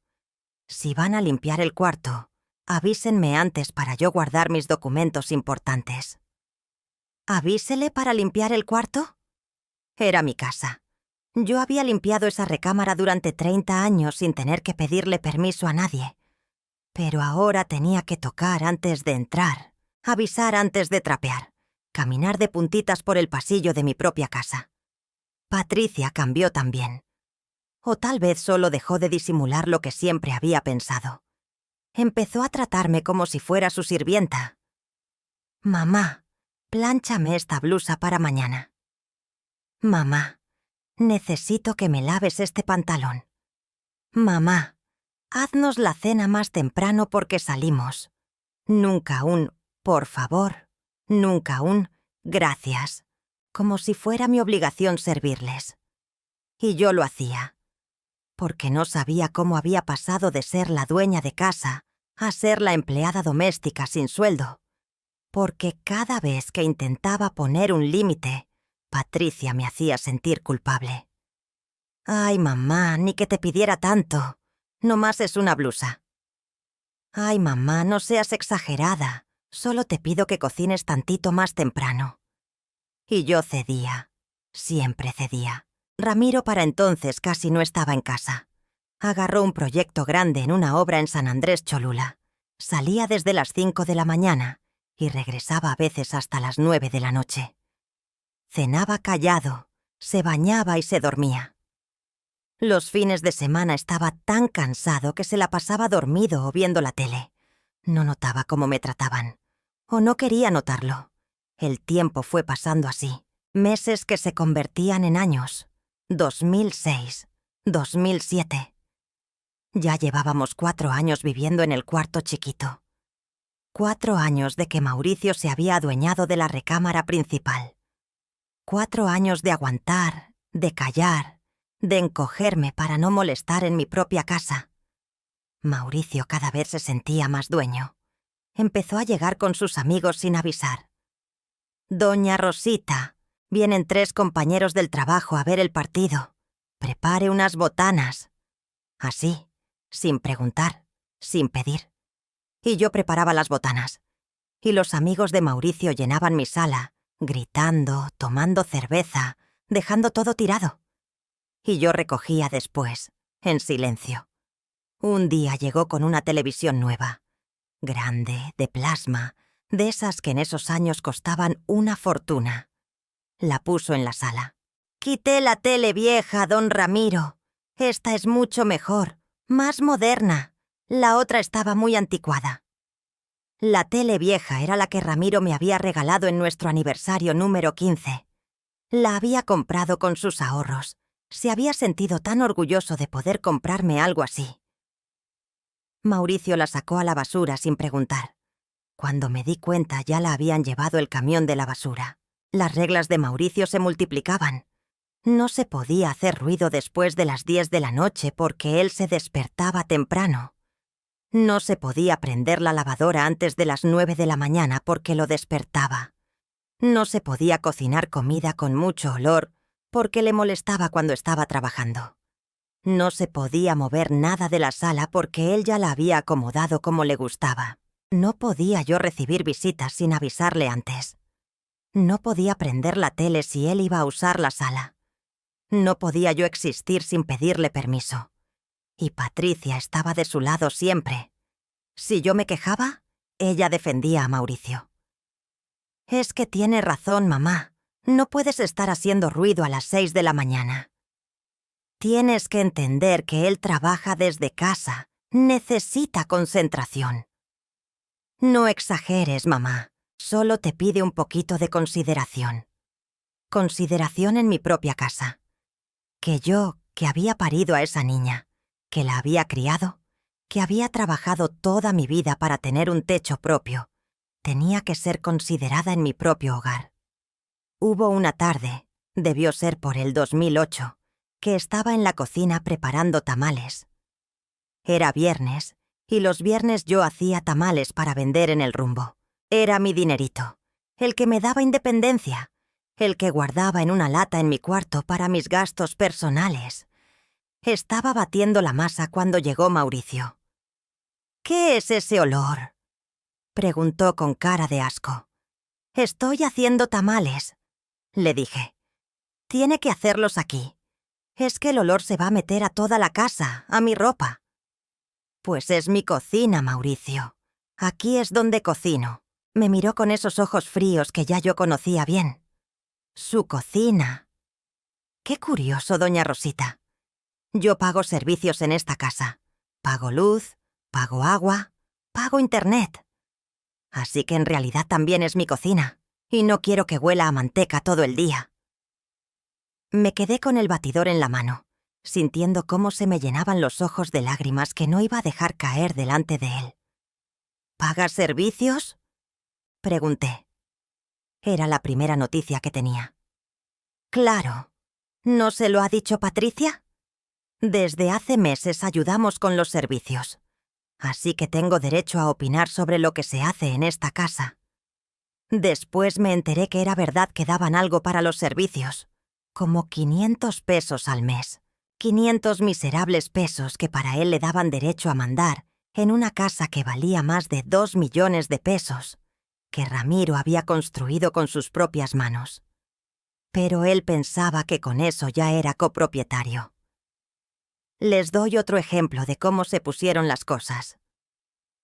Si van a limpiar el cuarto, Avísenme antes para yo guardar mis documentos importantes. ¿Avísele para limpiar el cuarto? Era mi casa. Yo había limpiado esa recámara durante 30 años sin tener que pedirle permiso a nadie. Pero ahora tenía que tocar antes de entrar, avisar antes de trapear, caminar de puntitas por el pasillo de mi propia casa. Patricia cambió también. O tal vez solo dejó de disimular lo que siempre había pensado. Empezó a tratarme como si fuera su sirvienta. «Mamá, plánchame esta blusa para mañana». «Mamá, necesito que me laves este pantalón». «Mamá, haznos la cena más temprano porque salimos». Nunca un «por favor», nunca un «gracias», como si fuera mi obligación servirles. Y yo lo hacía, porque no sabía cómo había pasado de ser la dueña de casa a ser la empleada doméstica sin sueldo, porque cada vez que intentaba poner un límite, Patricia me hacía sentir culpable. «Ay, mamá, ni que te pidiera tanto. Nomás es una blusa». «Ay, mamá, no seas exagerada. Solo te pido que cocines tantito más temprano». Y yo cedía. Siempre cedía. Ramiro para entonces casi no estaba en casa. Agarró un proyecto grande en una obra en San Andrés Cholula. Salía desde las 5 de la mañana y regresaba a veces hasta las 9 de la noche. Cenaba callado, se bañaba y se dormía. Los fines de semana estaba tan cansado que se la pasaba dormido o viendo la tele. No notaba cómo me trataban. O no quería notarlo. El tiempo fue pasando así. Meses que se convertían en años. 2006, 2007. Ya llevábamos 4 años viviendo en el cuarto chiquito. 4 años de que Mauricio se había adueñado de la recámara principal. 4 años de aguantar, de callar, de encogerme para no molestar en mi propia casa. Mauricio cada vez se sentía más dueño. Empezó a llegar con sus amigos sin avisar. «Doña Rosita, vienen 3 compañeros del trabajo a ver el partido. Prepare unas botanas». Así, sin preguntar, sin pedir. Y yo preparaba las botanas. Y los amigos de Mauricio llenaban mi sala, gritando, tomando cerveza, dejando todo tirado. Y yo recogía después, en silencio. Un día llegó con una televisión nueva. Grande, de plasma, de esas que en esos años costaban una fortuna. La puso en la sala. «Quité la tele vieja, don Ramiro. Esta es mucho mejor, más moderna. La otra estaba muy anticuada». La tele vieja era la que Ramiro me había regalado en nuestro aniversario número 15. La había comprado con sus ahorros. Se había sentido tan orgulloso de poder comprarme algo así. Mauricio la sacó a la basura sin preguntar. Cuando me di cuenta ya la habían llevado el camión de la basura. Las reglas de Mauricio se multiplicaban. No se podía hacer ruido después de las 10 de la noche porque él se despertaba temprano. No se podía prender la lavadora antes de las 9 de la mañana porque lo despertaba. No se podía cocinar comida con mucho olor porque le molestaba cuando estaba trabajando. No se podía mover nada de la sala porque él ya la había acomodado como le gustaba. No podía yo recibir visitas sin avisarle antes. No podía prender la tele si él iba a usar la sala. No podía yo existir sin pedirle permiso. Y Patricia estaba de su lado siempre. Si yo me quejaba, ella defendía a Mauricio. «Es que tiene razón, mamá. No puedes estar haciendo ruido a las 6 de la mañana. Tienes que entender que él trabaja desde casa. Necesita concentración». «No exageres, mamá. Solo te pide un poquito de consideración. Consideración en mi propia casa. Que yo, que había parido a esa niña, que la había criado, que había trabajado toda mi vida para tener un techo propio, tenía que ser considerada en mi propio hogar. Hubo una tarde, debió ser por el 2008, que estaba en la cocina preparando tamales. Era viernes, y los viernes yo hacía tamales para vender en el Rumbo. Era mi dinerito, el que me daba independencia, el que guardaba en una lata en mi cuarto para mis gastos personales. Estaba batiendo la masa cuando llegó Mauricio. ¿Qué es ese olor?, preguntó con cara de asco. Estoy haciendo tamales, le dije. Tiene que hacerlos aquí. Es que el olor se va a meter a toda la casa, a mi ropa. Pues es mi cocina, Mauricio. Aquí es donde cocino. Me miró con esos ojos fríos que ya yo conocía bien. Su cocina. Qué curioso, doña Rosita. Yo pago servicios en esta casa. Pago luz, pago agua, pago internet. Así que en realidad también es mi cocina. Y no quiero que huela a manteca todo el día. Me quedé con el batidor en la mano, sintiendo cómo se me llenaban los ojos de lágrimas que no iba a dejar caer delante de él. ¿Pagas servicios?, pregunté. Era la primera noticia que tenía. Claro. ¿No se lo ha dicho Patricia? Desde hace meses ayudamos con los servicios. Así que tengo derecho a opinar sobre lo que se hace en esta casa. Después me enteré que era verdad que daban algo para los servicios. Como 500 pesos al mes. 500 miserables pesos que para él le daban derecho a mandar en una casa que valía más de 2 millones de pesos, que Ramiro había construido con sus propias manos. Pero él pensaba que con eso ya era copropietario. Les doy otro ejemplo de cómo se pusieron las cosas.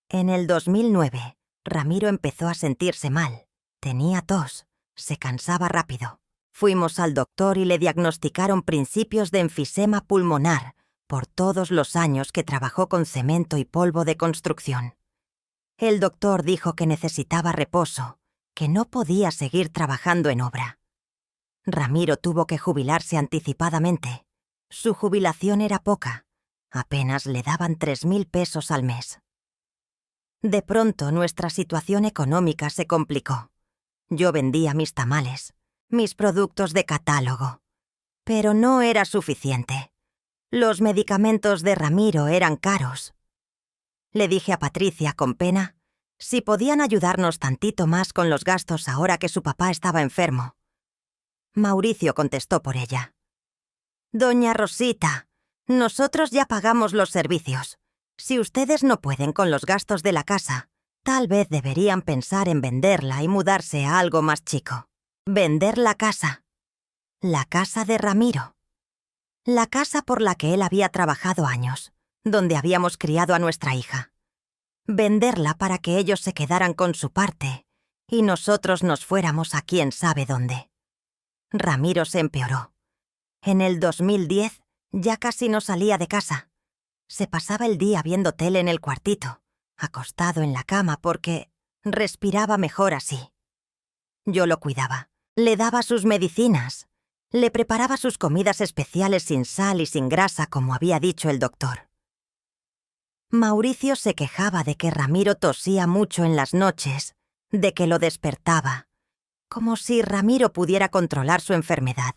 En el 2009, Ramiro empezó a sentirse mal. Tenía tos, se cansaba rápido. Fuimos al doctor y le diagnosticaron principios de enfisema pulmonar por todos los años que trabajó con cemento y polvo de construcción. El doctor dijo que necesitaba reposo, que no podía seguir trabajando en obra. Ramiro tuvo que jubilarse anticipadamente. Su jubilación era poca. Apenas le daban 3.000 pesos al mes. De pronto nuestra situación económica se complicó. Yo vendía mis tamales, mis productos de catálogo. Pero no era suficiente. Los medicamentos de Ramiro eran caros. Le dije a Patricia, con pena, si podían ayudarnos tantito más con los gastos ahora que su papá estaba enfermo. Mauricio contestó por ella. Doña Rosita, nosotros ya pagamos los servicios. Si ustedes no pueden con los gastos de la casa, tal vez deberían pensar en venderla y mudarse a algo más chico. Vender la casa. La casa de Ramiro. La casa por la que él había trabajado años, donde habíamos criado a nuestra hija. Venderla para que ellos se quedaran con su parte y nosotros nos fuéramos a quién sabe dónde. Ramiro se empeoró. En el 2010 ya casi no salía de casa. Se pasaba el día viendo tele en el cuartito, acostado en la cama porque respiraba mejor así. Yo lo cuidaba, le daba sus medicinas, le preparaba sus comidas especiales sin sal y sin grasa como había dicho el doctor. Mauricio se quejaba de que Ramiro tosía mucho en las noches, de que lo despertaba, como si Ramiro pudiera controlar su enfermedad.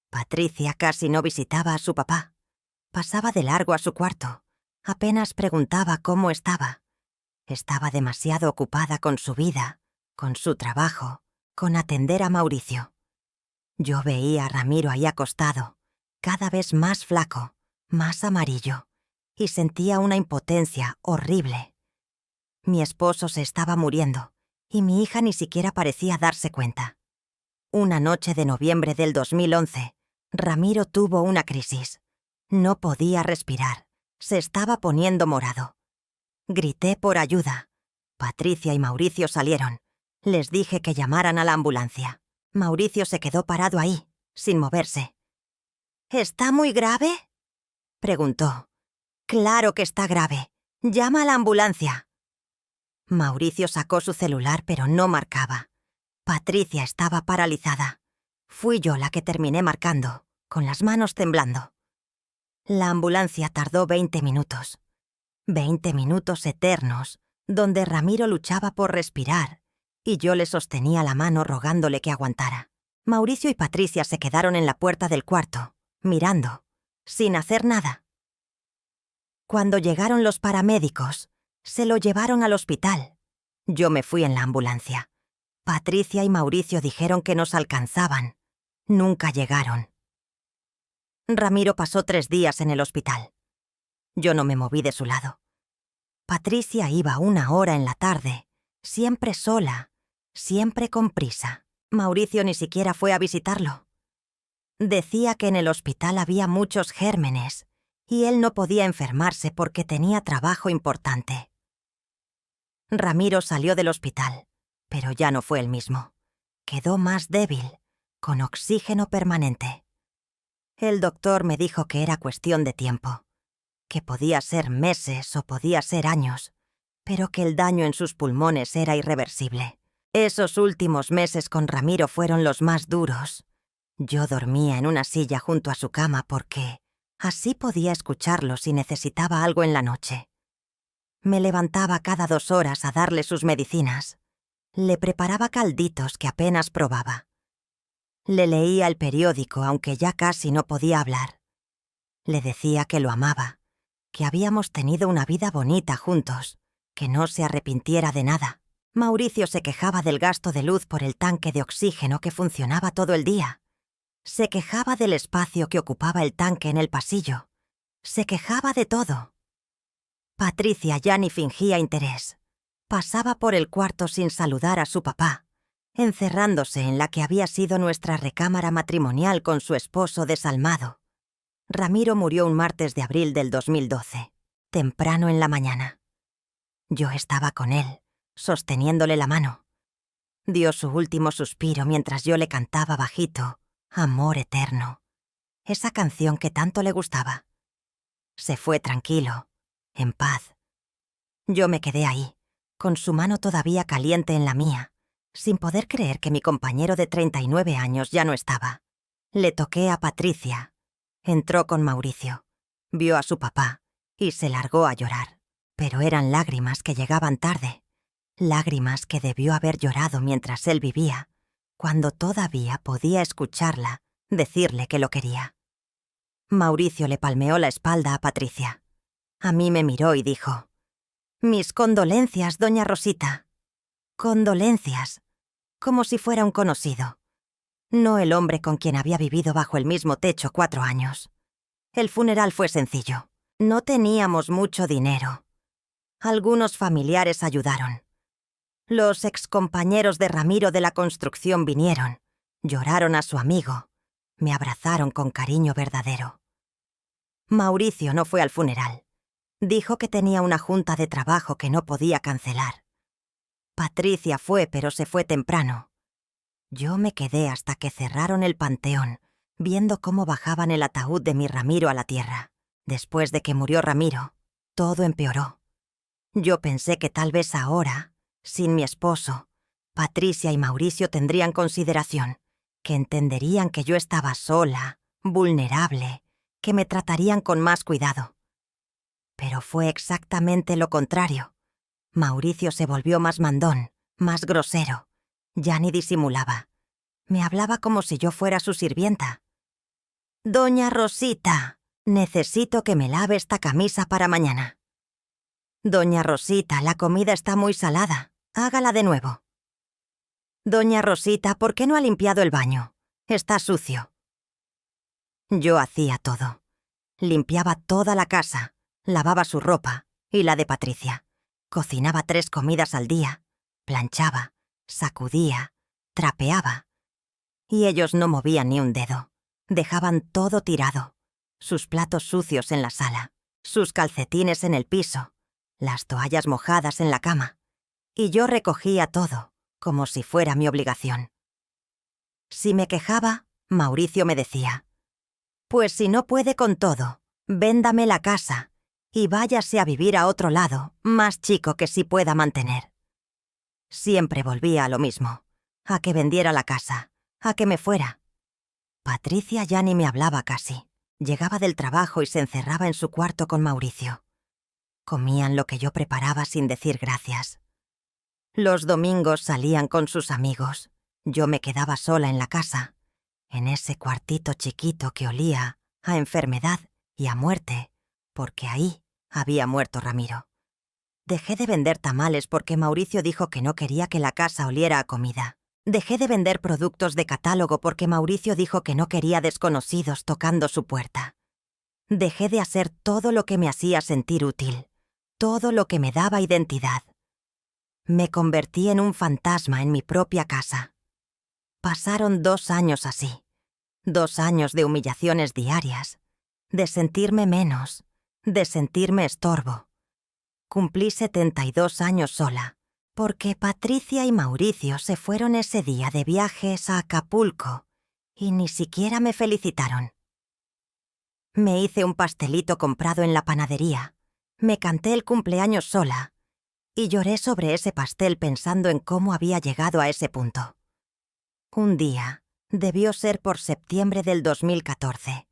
Patricia casi no visitaba a su papá. Pasaba de largo a su cuarto. Apenas preguntaba cómo estaba. Estaba demasiado ocupada con su vida, con su trabajo, con atender a Mauricio. Yo veía a Ramiro ahí acostado, cada vez más flaco, más amarillo, y sentía una impotencia horrible. Mi esposo se estaba muriendo, y mi hija ni siquiera parecía darse cuenta. Una noche de noviembre del 2011, Ramiro tuvo una crisis. No podía respirar. Se estaba poniendo morado. Grité por ayuda. Patricia y Mauricio salieron. Les dije que llamaran a la ambulancia. Mauricio se quedó parado ahí, sin moverse. ¿Está muy grave?, preguntó. Claro que está grave. Llama a la ambulancia. Mauricio sacó su celular, pero no marcaba. Patricia estaba paralizada. Fui yo la que terminé marcando, con las manos temblando. La ambulancia tardó 20 minutos. 20 minutos eternos, donde Ramiro luchaba por respirar, y yo le sostenía la mano rogándole que aguantara. Mauricio y Patricia se quedaron en la puerta del cuarto, mirando, sin hacer nada. Cuando llegaron los paramédicos, se lo llevaron al hospital. Yo me fui en la ambulancia. Patricia y Mauricio dijeron que nos alcanzaban. Nunca llegaron. Ramiro pasó 3 días en el hospital. Yo no me moví de su lado. Patricia iba 1 hora en la tarde, siempre sola, siempre con prisa. Mauricio ni siquiera fue a visitarlo. Decía que en el hospital había muchos gérmenes y él no podía enfermarse porque tenía trabajo importante. Ramiro salió del hospital, pero ya no fue el mismo. Quedó más débil, con oxígeno permanente. El doctor me dijo que era cuestión de tiempo, que podía ser meses o podía ser años, pero que el daño en sus pulmones era irreversible. Esos últimos meses con Ramiro fueron los más duros. Yo dormía en una silla junto a su cama porque así podía escucharlo si necesitaba algo en la noche. Me levantaba cada 2 horas a darle sus medicinas. Le preparaba calditos que apenas probaba. Le leía el periódico aunque ya casi no podía hablar. Le decía que lo amaba, que habíamos tenido una vida bonita juntos, que no se arrepintiera de nada. Mauricio se quejaba del gasto de luz por el tanque de oxígeno que funcionaba todo el día. Se quejaba del espacio que ocupaba el tanque en el pasillo. Se quejaba de todo. Patricia ya ni fingía interés. Pasaba por el cuarto sin saludar a su papá, encerrándose en la que había sido nuestra recámara matrimonial con su esposo desalmado. Ramiro murió un martes de abril del 2012, temprano en la mañana. Yo estaba con él, sosteniéndole la mano. Dio su último suspiro mientras yo le cantaba bajito Amor Eterno, esa canción que tanto le gustaba. Se fue tranquilo, en paz. Yo me quedé ahí, con su mano todavía caliente en la mía, sin poder creer que mi compañero de 39 años ya no estaba. Le toqué a Patricia. Entró con Mauricio, vio a su papá y se largó a llorar. Pero eran lágrimas que llegaban tarde, lágrimas que debió haber llorado mientras él vivía, cuando todavía podía escucharla decirle que lo quería. Mauricio le palmeó la espalda a Patricia. A mí me miró y dijo: «Mis condolencias, doña Rosita». Condolencias, como si fuera un conocido. No el hombre con quien había vivido bajo el mismo techo 4 años. El funeral fue sencillo. No teníamos mucho dinero. Algunos familiares ayudaron. Los excompañeros de Ramiro de la construcción vinieron, lloraron a su amigo, me abrazaron con cariño verdadero. Mauricio no fue al funeral. Dijo que tenía una junta de trabajo que no podía cancelar. Patricia fue, pero se fue temprano. Yo me quedé hasta que cerraron el panteón, viendo cómo bajaban el ataúd de mi Ramiro a la tierra. Después de que murió Ramiro, todo empeoró. Yo pensé que tal vez ahora, sin mi esposo, Patricia y Mauricio tendrían consideración, que entenderían que yo estaba sola, vulnerable, que me tratarían con más cuidado. Pero fue exactamente lo contrario. Mauricio se volvió más mandón, más grosero. Ya ni disimulaba. Me hablaba como si yo fuera su sirvienta. «Doña Rosita, necesito que me lave esta camisa para mañana». «Doña Rosita, la comida está muy salada. Hágala de nuevo». «Doña Rosita, ¿por qué no ha limpiado el baño? Está sucio». Yo hacía todo. Limpiaba toda la casa, lavaba su ropa y la de Patricia. Cocinaba 3 comidas al día, planchaba, sacudía, trapeaba. Y ellos no movían ni un dedo. Dejaban todo tirado. Sus platos sucios en la sala, sus calcetines en el piso, las toallas mojadas en la cama. Y yo recogía todo, como si fuera mi obligación. Si me quejaba, Mauricio me decía: «Pues si no puede con todo, véndame la casa y váyase a vivir a otro lado, más chico que sí pueda mantener». Siempre volvía a lo mismo, a que vendiera la casa, a que me fuera. Patricia ya ni me hablaba casi. Llegaba del trabajo y se encerraba en su cuarto con Mauricio. Comían lo que yo preparaba sin decir gracias. Los domingos salían con sus amigos. Yo me quedaba sola en la casa, en ese cuartito chiquito que olía a enfermedad y a muerte, porque ahí había muerto Ramiro. Dejé de vender tamales porque Mauricio dijo que no quería que la casa oliera a comida. Dejé de vender productos de catálogo porque Mauricio dijo que no quería desconocidos tocando su puerta. Dejé de hacer todo lo que me hacía sentir útil, todo lo que me daba identidad. Me convertí en un fantasma en mi propia casa. Pasaron 2 años así. 2 años de humillaciones diarias, de sentirme menos, de sentirme estorbo. Cumplí 72 años sola, porque Patricia y Mauricio se fueron ese día de viajes a Acapulco y ni siquiera me felicitaron. Me hice un pastelito comprado en la panadería, me canté el cumpleaños sola y lloré sobre ese pastel pensando en cómo había llegado a ese punto. Un día, debió ser por septiembre del 2014,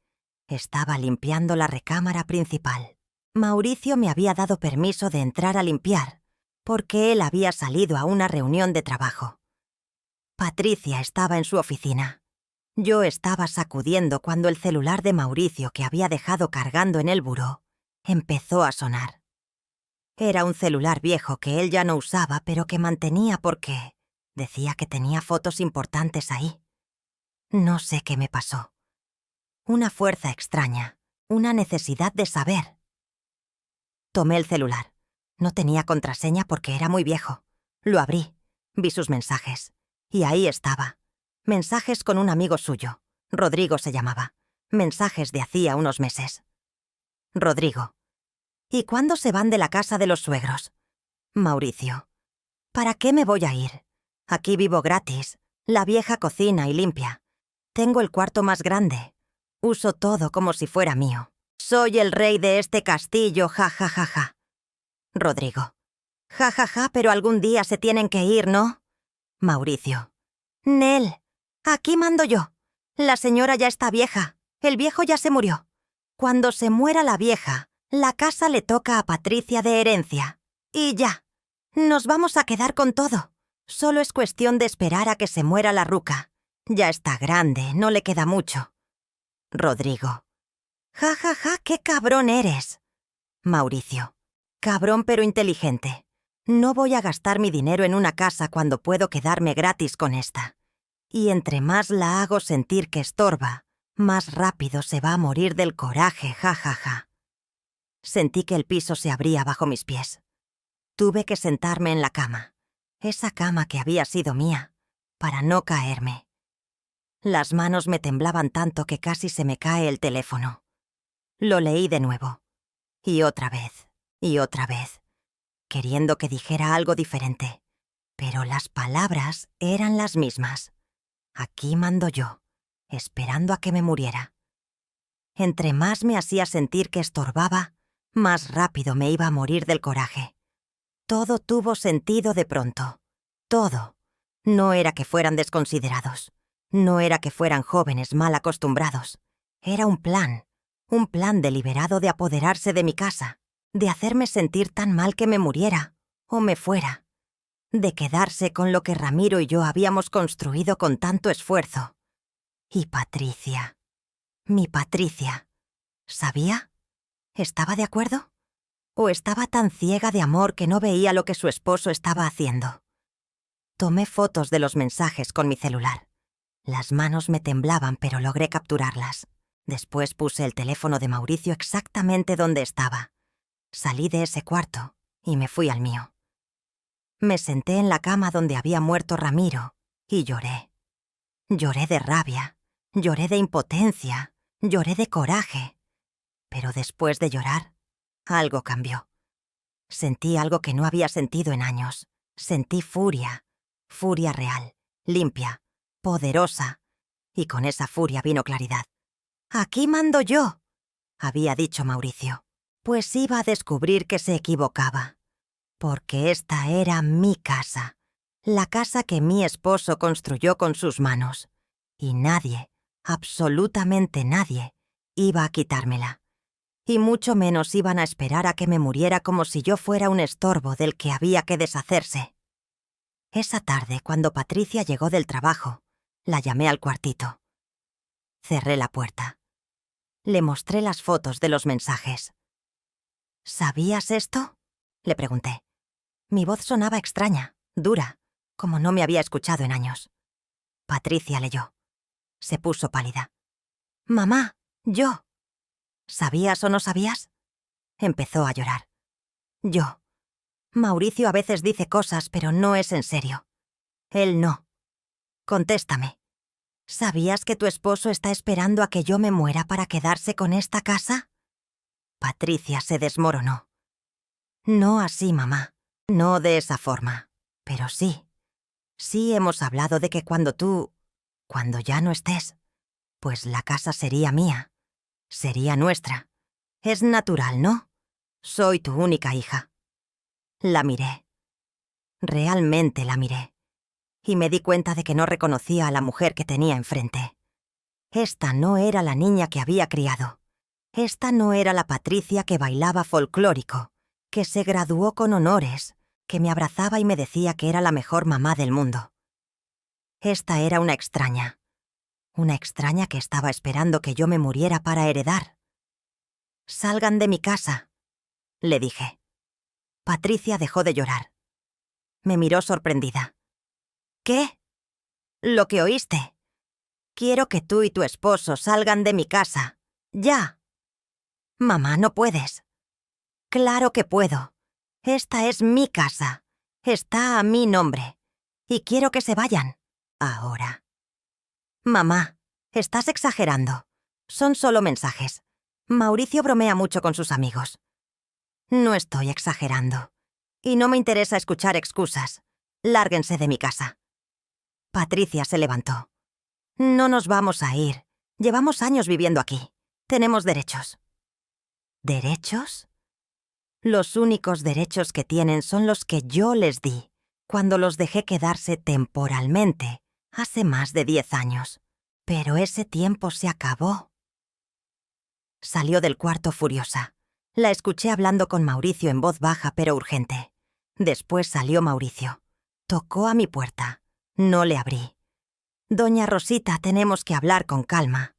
estaba limpiando la recámara principal. Mauricio me había dado permiso de entrar a limpiar, porque él había salido a una reunión de trabajo. Patricia estaba en su oficina. Yo estaba sacudiendo cuando el celular de Mauricio, que había dejado cargando en el buró, empezó a sonar. Era un celular viejo que él ya no usaba, pero que mantenía porque decía que tenía fotos importantes ahí. No sé qué me pasó. Una fuerza extraña, una necesidad de saber. Tomé el celular. No tenía contraseña porque era muy viejo. Lo abrí, vi sus mensajes. Y ahí estaba. Mensajes con un amigo suyo. Rodrigo se llamaba. Mensajes de hacía unos meses. Rodrigo. ¿Y cuándo se van de la casa de los suegros? Mauricio. ¿Para qué me voy a ir? Aquí vivo gratis. La vieja cocina y limpia. Tengo el cuarto más grande. Uso todo como si fuera mío. Soy el rey de este castillo, ja, ja, ja, ja. Rodrigo. Ja, ja, ja, pero algún día se tienen que ir, ¿no? Mauricio. Nel, aquí mando yo. La señora ya está vieja. El viejo ya se murió. Cuando se muera la vieja, la casa le toca a Patricia de herencia. Y ya. Nos vamos a quedar con todo. Solo es cuestión de esperar a que se muera la ruca. Ya está grande, no le queda mucho. Rodrigo. Ja, ja, ja, qué cabrón eres. Mauricio. Cabrón pero inteligente. No voy a gastar mi dinero en una casa cuando puedo quedarme gratis con esta. Y entre más la hago sentir que estorba, más rápido se va a morir del coraje, ja, ja, ja. Sentí que el piso se abría bajo mis pies. Tuve que sentarme en la cama, esa cama que había sido mía, para no caerme. Las manos me temblaban tanto que casi se me cae el teléfono. Lo leí de nuevo. Y otra vez, queriendo que dijera algo diferente. Pero las palabras eran las mismas. Aquí mando yo, esperando a que me muriera. Entre más me hacía sentir que estorbaba, más rápido me iba a morir del coraje. Todo tuvo sentido de pronto. Todo. No era que fueran desconsiderados. No era que fueran jóvenes mal acostumbrados. Era un plan deliberado de apoderarse de mi casa, de hacerme sentir tan mal que me muriera, o me fuera, de quedarse con lo que Ramiro y yo habíamos construido con tanto esfuerzo. Y Patricia, mi Patricia, ¿sabía? ¿Estaba de acuerdo? ¿O estaba tan ciega de amor que no veía lo que su esposo estaba haciendo? Tomé fotos de los mensajes con mi celular. Las manos me temblaban, pero logré capturarlas. Después puse el teléfono de Mauricio exactamente donde estaba. Salí de ese cuarto y me fui al mío. Me senté en la cama donde había muerto Ramiro y lloré. Lloré de rabia, lloré de impotencia, lloré de coraje. Pero después de llorar, algo cambió. Sentí algo que no había sentido en años. Sentí furia, furia real, limpia, poderosa. Y con esa furia vino claridad. «Aquí mando yo», había dicho Mauricio. Pues iba a descubrir que se equivocaba. Porque esta era mi casa. La casa que mi esposo construyó con sus manos. Y nadie, absolutamente nadie, iba a quitármela. Y mucho menos iban a esperar a que me muriera como si yo fuera un estorbo del que había que deshacerse. Esa tarde, cuando Patricia llegó del trabajo, la llamé al cuartito. Cerré la puerta. Le mostré las fotos de los mensajes. ¿Sabías esto?, le pregunté. Mi voz sonaba extraña, dura, como no me había escuchado en años. Patricia leyó. Se puso pálida. «Mamá, yo». «¿Sabías o no sabías?». Empezó a llorar. Yo. Mauricio a veces dice cosas, pero no es en serio. Él no. Contéstame. ¿Sabías que tu esposo está esperando a que yo me muera para quedarse con esta casa? Patricia se desmoronó. No así, mamá. No de esa forma. Pero sí. Sí hemos hablado de que cuando ya no estés, pues la casa sería mía. Sería nuestra. Es natural, ¿no? Soy tu única hija. La miré. Realmente la miré. Y me di cuenta de que no reconocía a la mujer que tenía enfrente. Esta no era la niña que había criado. Esta no era la Patricia que bailaba folclórico, que se graduó con honores, que me abrazaba y me decía que era la mejor mamá del mundo. Esta era una extraña que estaba esperando que yo me muriera para heredar. «Salgan de mi casa», le dije. Patricia dejó de llorar. Me miró sorprendida. «¿Qué?» «Lo que oíste. Quiero que tú y tu esposo salgan de mi casa. ¡Ya!» «Mamá, no puedes». «Claro que puedo. Esta es mi casa. Está a mi nombre. Y quiero que se vayan. Ahora». «Mamá, estás exagerando. Son solo mensajes. Mauricio bromea mucho con sus amigos». «No estoy exagerando. Y no me interesa escuchar excusas. Lárguense de mi casa». Patricia se levantó. «No nos vamos a ir. Llevamos años viviendo aquí. Tenemos derechos». ¿Derechos? Los únicos derechos que tienen son los que yo les di cuando los dejé quedarse temporalmente, hace más de 10 años. Pero ese tiempo se acabó. Salió del cuarto furiosa. La escuché hablando con Mauricio en voz baja pero urgente. Después salió Mauricio. Tocó a mi puerta. No le abrí. «Doña Rosita, tenemos que hablar con calma».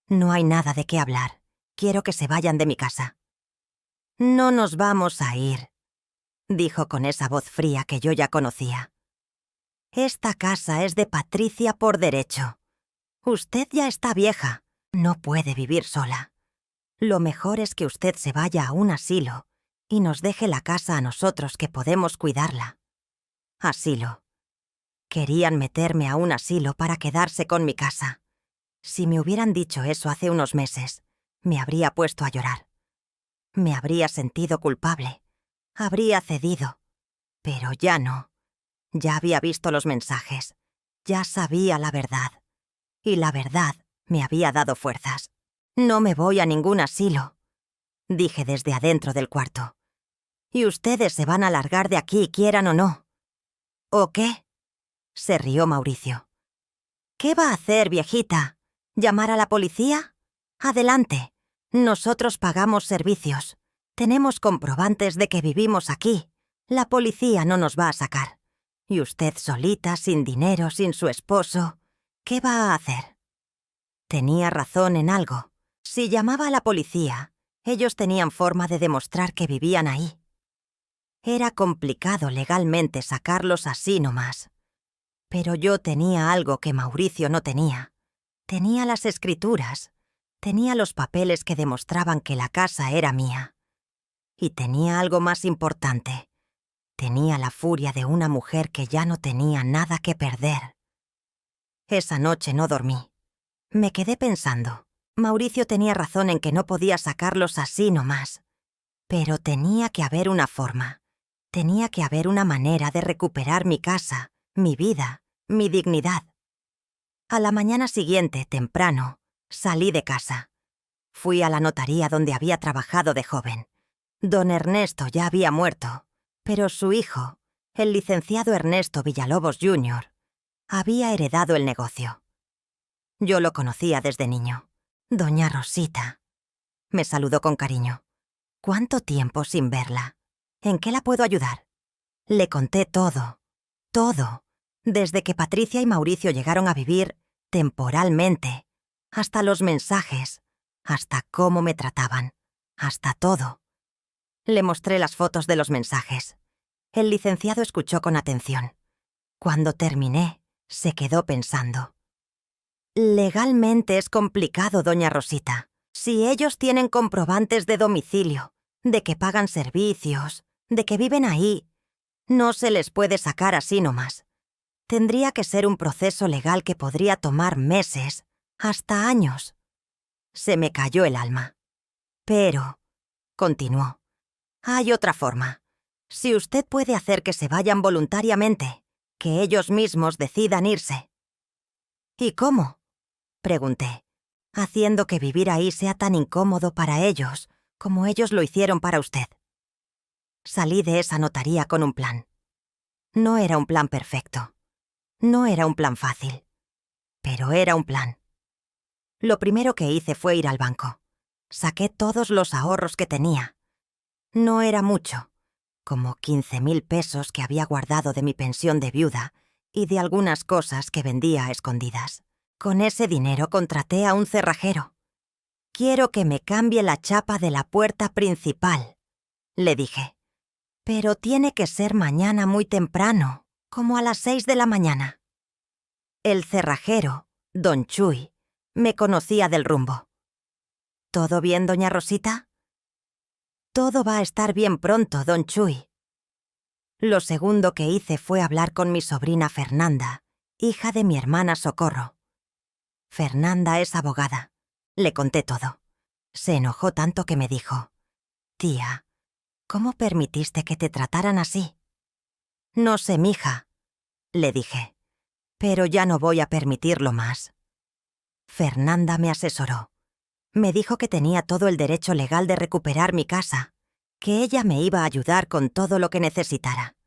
«No hay nada de qué hablar. Quiero que se vayan de mi casa». «No nos vamos a ir», dijo con esa voz fría que yo ya conocía. «Esta casa es de Patricia por derecho. Usted ya está vieja. No puede vivir sola. Lo mejor es que usted se vaya a un asilo y nos deje la casa a nosotros que podemos cuidarla». Asilo. Querían meterme a un asilo para quedarse con mi casa. Si me hubieran dicho eso hace unos meses, me habría puesto a llorar. Me habría sentido culpable. Habría cedido. Pero ya no. Ya había visto los mensajes. Ya sabía la verdad. Y la verdad me había dado fuerzas. «No me voy a ningún asilo», dije desde adentro del cuarto. «Y ustedes se van a largar de aquí, quieran o no». «¿O qué?», se rió Mauricio. «¿Qué va a hacer, viejita? ¿Llamar a la policía? Adelante. Nosotros pagamos servicios. Tenemos comprobantes de que vivimos aquí. La policía no nos va a sacar. Y usted solita, sin dinero, sin su esposo, ¿qué va a hacer?». Tenía razón en algo. Si llamaba a la policía, ellos tenían forma de demostrar que vivían ahí. Era complicado legalmente sacarlos así nomás. Pero yo tenía algo que Mauricio no tenía. Tenía las escrituras. Tenía los papeles que demostraban que la casa era mía. Y tenía algo más importante. Tenía la furia de una mujer que ya no tenía nada que perder. Esa noche no dormí. Me quedé pensando. Mauricio tenía razón en que no podía sacarlos así nomás. Pero tenía que haber una forma. Tenía que haber una manera de recuperar mi casa, mi vida, mi dignidad. A la mañana siguiente, temprano, salí de casa. Fui a la notaría donde había trabajado de joven. Don Ernesto ya había muerto, pero su hijo, el licenciado Ernesto Villalobos Jr., había heredado el negocio. Yo lo conocía desde niño. «Doña Rosita», me saludó con cariño. «¿Cuánto tiempo sin verla? ¿En qué la puedo ayudar?». Le conté todo, desde que Patricia y Mauricio llegaron a vivir temporalmente, hasta los mensajes, hasta cómo me trataban, hasta todo. Le mostré las fotos de los mensajes. El licenciado escuchó con atención. Cuando terminé, se quedó pensando. «Legalmente es complicado, doña Rosita. Si ellos tienen comprobantes de domicilio, de que pagan servicios, de que viven ahí. No se les puede sacar así nomás. Tendría que ser un proceso legal que podría tomar meses, hasta años. Se me cayó el alma. Pero, continuó, hay otra forma. Si usted puede hacer que se vayan voluntariamente, que ellos mismos decidan irse. ¿Y cómo? Pregunté, haciendo que vivir ahí sea tan incómodo para ellos como ellos lo hicieron para usted. Salí de esa notaría con un plan. No era un plan perfecto. No era un plan fácil. Pero era un plan. Lo primero que hice fue ir al banco. Saqué todos los ahorros que tenía. No era mucho, como 15.000 pesos que había guardado de mi pensión de viuda y de algunas cosas que vendía a escondidas. Con ese dinero contraté a un cerrajero. «Quiero que me cambie la chapa de la puerta principal», le dije. «Pero tiene que ser mañana muy temprano, como a las 6 de la mañana». El cerrajero, don Chuy, me conocía del rumbo. «¿Todo bien, doña Rosita?» «Todo va a estar bien pronto, don Chuy». Lo segundo que hice fue hablar con mi sobrina Fernanda, hija de mi hermana Socorro. Fernanda es abogada. Le conté todo. Se enojó tanto que me dijo: «Tía, ¿cómo permitiste que te trataran así?» «No sé, mija», le dije, «pero ya no voy a permitirlo más». Fernanda me asesoró. Me dijo que tenía todo el derecho legal de recuperar mi casa, que ella me iba a ayudar con todo lo que necesitara.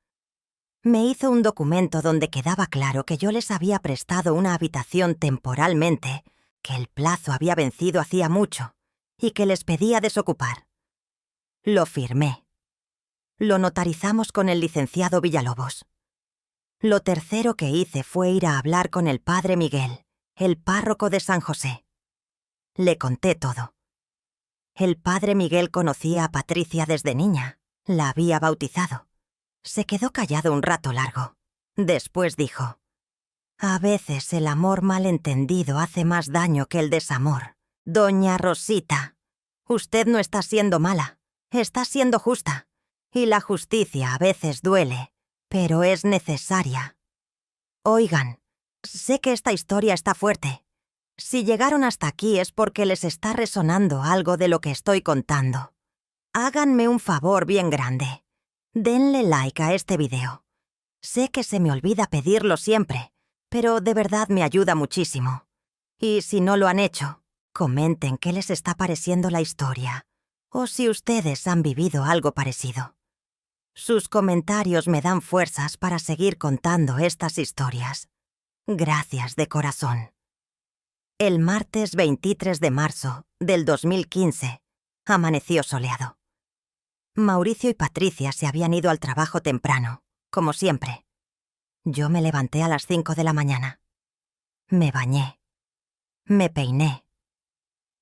Me hizo un documento donde quedaba claro que yo les había prestado una habitación temporalmente, que el plazo había vencido hacía mucho y que les pedía desocupar. Lo firmé. Lo notarizamos con el licenciado Villalobos. Lo tercero que hice fue ir a hablar con el padre Miguel, el párroco de San José. Le conté todo. El padre Miguel conocía a Patricia desde niña, la había bautizado. Se quedó callado un rato largo. Después dijo: «A veces el amor malentendido hace más daño que el desamor. Doña Rosita, usted no está siendo mala, está siendo justa. Y la justicia a veces duele, pero es necesaria. Oigan, sé que esta historia está fuerte. Si llegaron hasta aquí es porque les está resonando algo de lo que estoy contando. Háganme un favor bien grande. Denle like a este video. Sé que se me olvida pedirlo siempre, pero de verdad me ayuda muchísimo. Y si no lo han hecho, comenten qué les está pareciendo la historia, o si ustedes han vivido algo parecido. Sus comentarios me dan fuerzas para seguir contando estas historias. Gracias de corazón. El martes 23 de marzo del 2015 amaneció soleado. Mauricio y Patricia se habían ido al trabajo temprano, como siempre. Yo me levanté a las 5 de la mañana. Me bañé. Me peiné.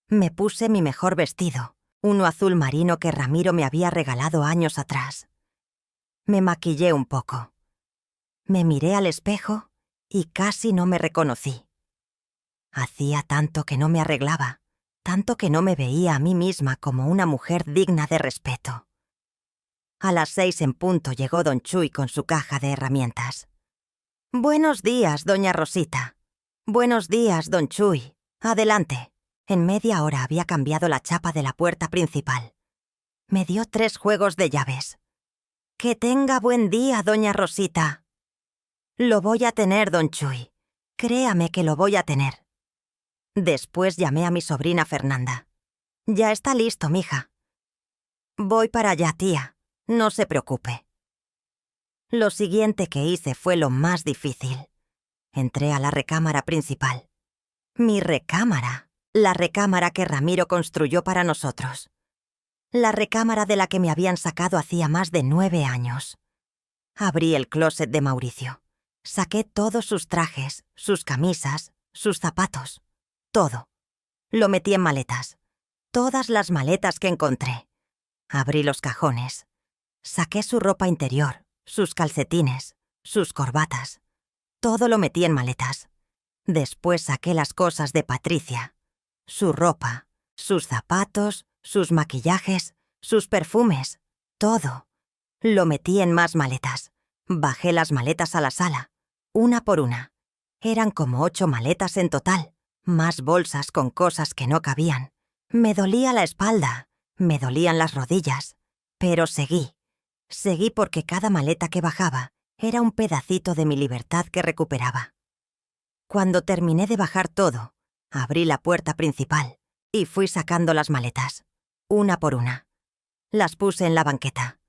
Me puse mi mejor vestido, uno azul marino que Ramiro me había regalado años atrás. Me maquillé un poco. Me miré al espejo y casi no me reconocí. Hacía tanto que no me arreglaba, tanto que no me veía a mí misma como una mujer digna de respeto. A las 6 en punto llegó don Chuy con su caja de herramientas. «Buenos días, doña Rosita». «Buenos días, don Chuy. Adelante». En media hora había cambiado la chapa de la puerta principal. Me dio 3 juegos de llaves. «Que tenga buen día, doña Rosita». «Lo voy a tener, don Chuy. Créame que lo voy a tener». Después llamé a mi sobrina Fernanda. «Ya está listo, mija». «Voy para allá, tía. No se preocupe». Lo siguiente que hice fue lo más difícil. Entré a la recámara principal. Mi recámara. La recámara que Ramiro construyó para nosotros. La recámara de la que me habían sacado hacía más de 9 años. Abrí el closet de Mauricio. Saqué todos sus trajes, sus camisas, sus zapatos. Todo. Lo metí en maletas. Todas las maletas que encontré. Abrí los cajones. Saqué su ropa interior, sus calcetines, sus corbatas. Todo lo metí en maletas. Después saqué las cosas de Patricia. Su ropa, sus zapatos, sus maquillajes, sus perfumes, todo. Lo metí en más maletas. Bajé las maletas a la sala, una por una. Eran como 8 maletas en total, más bolsas con cosas que no cabían. Me dolía la espalda, me dolían las rodillas, pero seguí. Seguí porque cada maleta que bajaba era un pedacito de mi libertad que recuperaba. Cuando terminé de bajar todo, abrí la puerta principal y fui sacando las maletas, una por una. Las puse en la banqueta,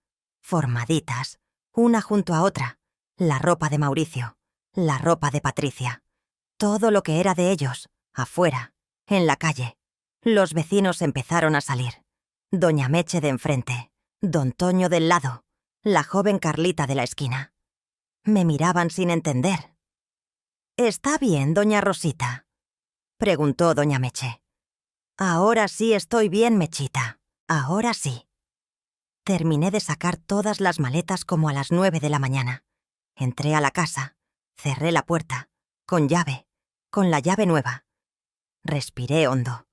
formaditas, una junto a otra, la ropa de Mauricio, la ropa de Patricia, todo lo que era de ellos, afuera, en la calle. Los vecinos empezaron a salir. Doña Meche de enfrente, don Toño del lado, la joven Carlita de la esquina. Me miraban sin entender. «¿Está bien, doña Rosita?», preguntó doña Meche. «Ahora sí estoy bien, Mechita, ahora sí». Terminé de sacar todas las maletas como a las 9 de la mañana. Entré a la casa, cerré la puerta, con la llave nueva. Respiré hondo,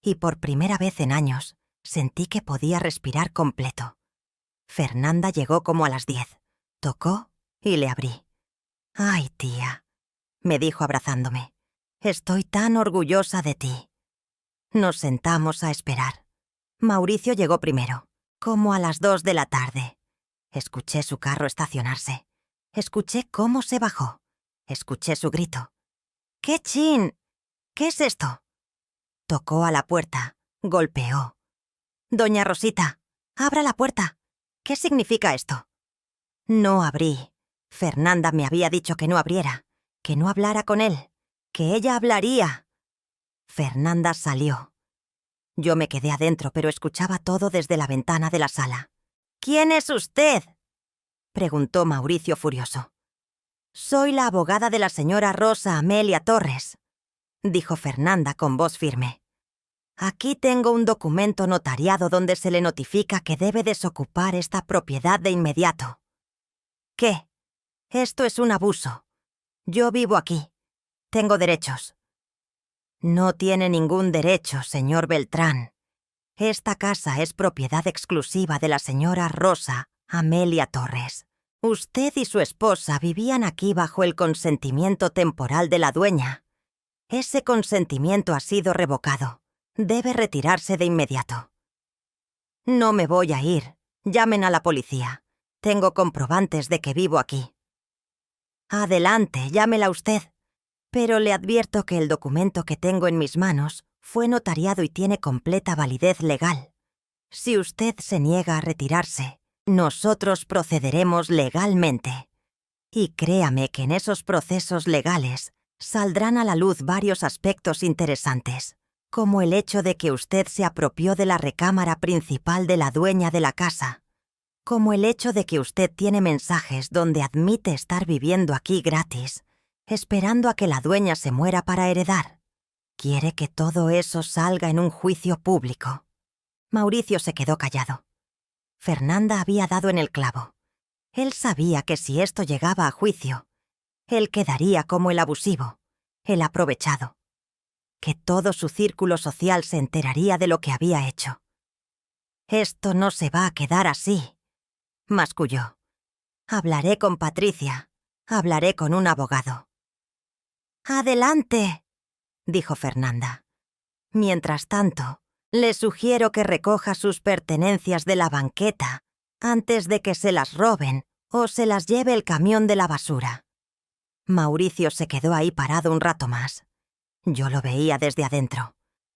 y por primera vez en años sentí que podía respirar completo. Fernanda llegó como a las 10, tocó y le abrí. «Ay, tía», me dijo abrazándome, «estoy tan orgullosa de ti». Nos sentamos a esperar. Mauricio llegó primero, como a las 2 de la tarde. Escuché su carro estacionarse. Escuché cómo se bajó. Escuché su grito. «¡Qué chin! ¿Qué es esto?». Tocó a la puerta, golpeó. «Doña Rosita, abra la puerta. ¿Qué significa esto?». No abrí. Fernanda me había dicho que no abriera, que no hablara con él, que ella hablaría. Fernanda salió. Yo me quedé adentro, pero escuchaba todo desde la ventana de la sala. «¿Quién es usted?», preguntó Mauricio furioso. «Soy la abogada de la señora Rosa Amelia Torres», dijo Fernanda con voz firme. «Aquí tengo un documento notariado donde se le notifica que debe desocupar esta propiedad de inmediato». «¿Qué? Esto es un abuso. Yo vivo aquí. Tengo derechos». «No tiene ningún derecho, señor Beltrán. Esta casa es propiedad exclusiva de la señora Rosa Amelia Torres. Usted y su esposa vivían aquí bajo el consentimiento temporal de la dueña. Ese consentimiento ha sido revocado. Debe retirarse de inmediato». «No me voy a ir. Llamen a la policía. Tengo comprobantes de que vivo aquí». «Adelante, llámela usted. Pero le advierto que el documento que tengo en mis manos fue notariado y tiene completa validez legal. Si usted se niega a retirarse, nosotros procederemos legalmente. Y créame que en esos procesos legales saldrán a la luz varios aspectos interesantes, como el hecho de que usted se apropió de la recámara principal de la dueña de la casa, como el hecho de que usted tiene mensajes donde admite estar viviendo aquí gratis, esperando a que la dueña se muera para heredar. Quiere que todo eso salga en un juicio público». Mauricio se quedó callado. Fernanda había dado en el clavo. Él sabía que si esto llegaba a juicio, él quedaría como el abusivo, el aprovechado, que todo su círculo social se enteraría de lo que había hecho. «Esto no se va a quedar así», masculló. «Hablaré con Patricia, hablaré con un abogado». «Adelante», dijo Fernanda. «Mientras tanto, le sugiero que recoja sus pertenencias de la banqueta antes de que se las roben o se las lleve el camión de la basura». Mauricio se quedó ahí parado un rato más. Yo lo veía desde adentro.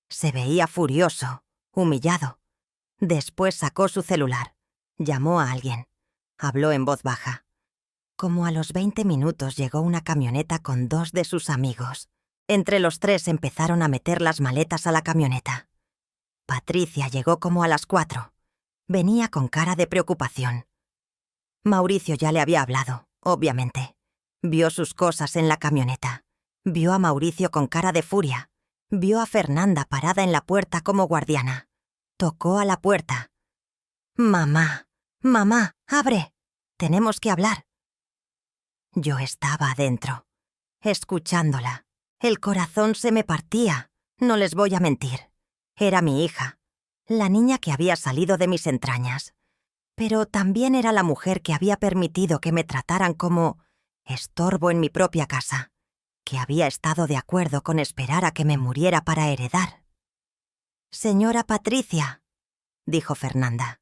Se veía furioso, humillado. Después sacó su celular. Llamó a alguien. Habló en voz baja. Como a los 20 minutos llegó una camioneta con 2 de sus amigos. Entre los 3 empezaron a meter las maletas a la camioneta. Patricia llegó como a las 4. Venía con cara de preocupación. Mauricio ya le había hablado, obviamente. Vio sus cosas en la camioneta. Vio a Mauricio con cara de furia. Vio a Fernanda parada en la puerta como guardiana. Tocó a la puerta. «Mamá, mamá, abre. Tenemos que hablar». Yo estaba adentro, escuchándola. El corazón se me partía, no les voy a mentir. Era mi hija. la niña que había salido de mis entrañas, pero también era la mujer que había permitido que me trataran como estorbo en mi propia casa, que había estado de acuerdo con esperar a que me muriera para heredar. «Señora Patricia», dijo Fernanda,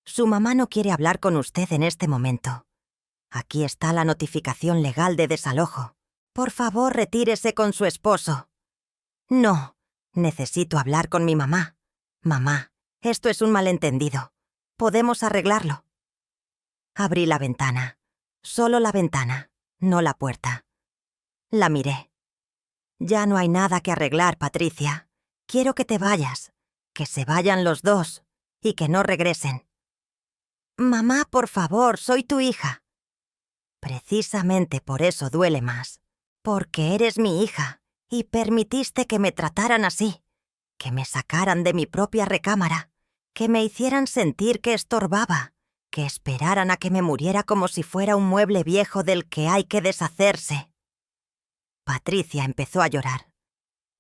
«su mamá no quiere hablar con usted en este momento. Aquí está la notificación legal de desalojo. Por favor, retírese con su esposo». «No, necesito hablar con mi mamá. Mamá, esto es un malentendido. Podemos arreglarlo». Abrí la ventana. Solo la ventana, no la puerta. La miré. «Ya no hay nada que arreglar, Patricia. Quiero que te vayas. Que se vayan los dos. Y que no regresen». «Mamá, por favor, soy tu hija». «Precisamente por eso duele más. Porque eres mi hija. Y permitiste que me trataran así. Que me sacaran de mi propia recámara. Que me hicieran sentir que estorbaba. Que esperaran a que me muriera como si fuera un mueble viejo del que hay que deshacerse». Patricia empezó a llorar.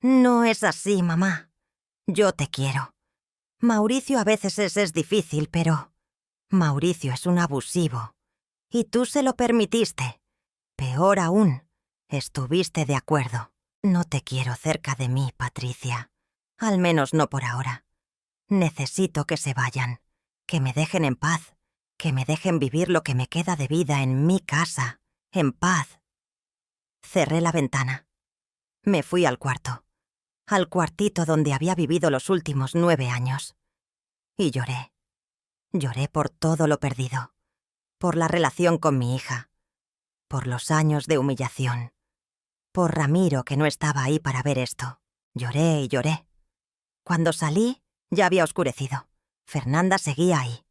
«No es así, mamá. Yo te quiero. Mauricio a veces es difícil, pero Mauricio es un abusivo. Y tú se lo permitiste. Peor aún, estuviste de acuerdo. No te quiero cerca de mí, Patricia. Al menos no por ahora. Necesito que se vayan, que me dejen en paz, que me dejen vivir lo que me queda de vida en mi casa, en paz». Cerré la ventana. Me fui al cuarto. Al cuartito donde había vivido los últimos 9 años. Y lloré. Lloré por todo lo perdido. Por la relación con mi hija. Por los años de humillación. Por Ramiro, que no estaba ahí para ver esto. Lloré y lloré. Cuando salí, ya había oscurecido. Fernanda seguía ahí.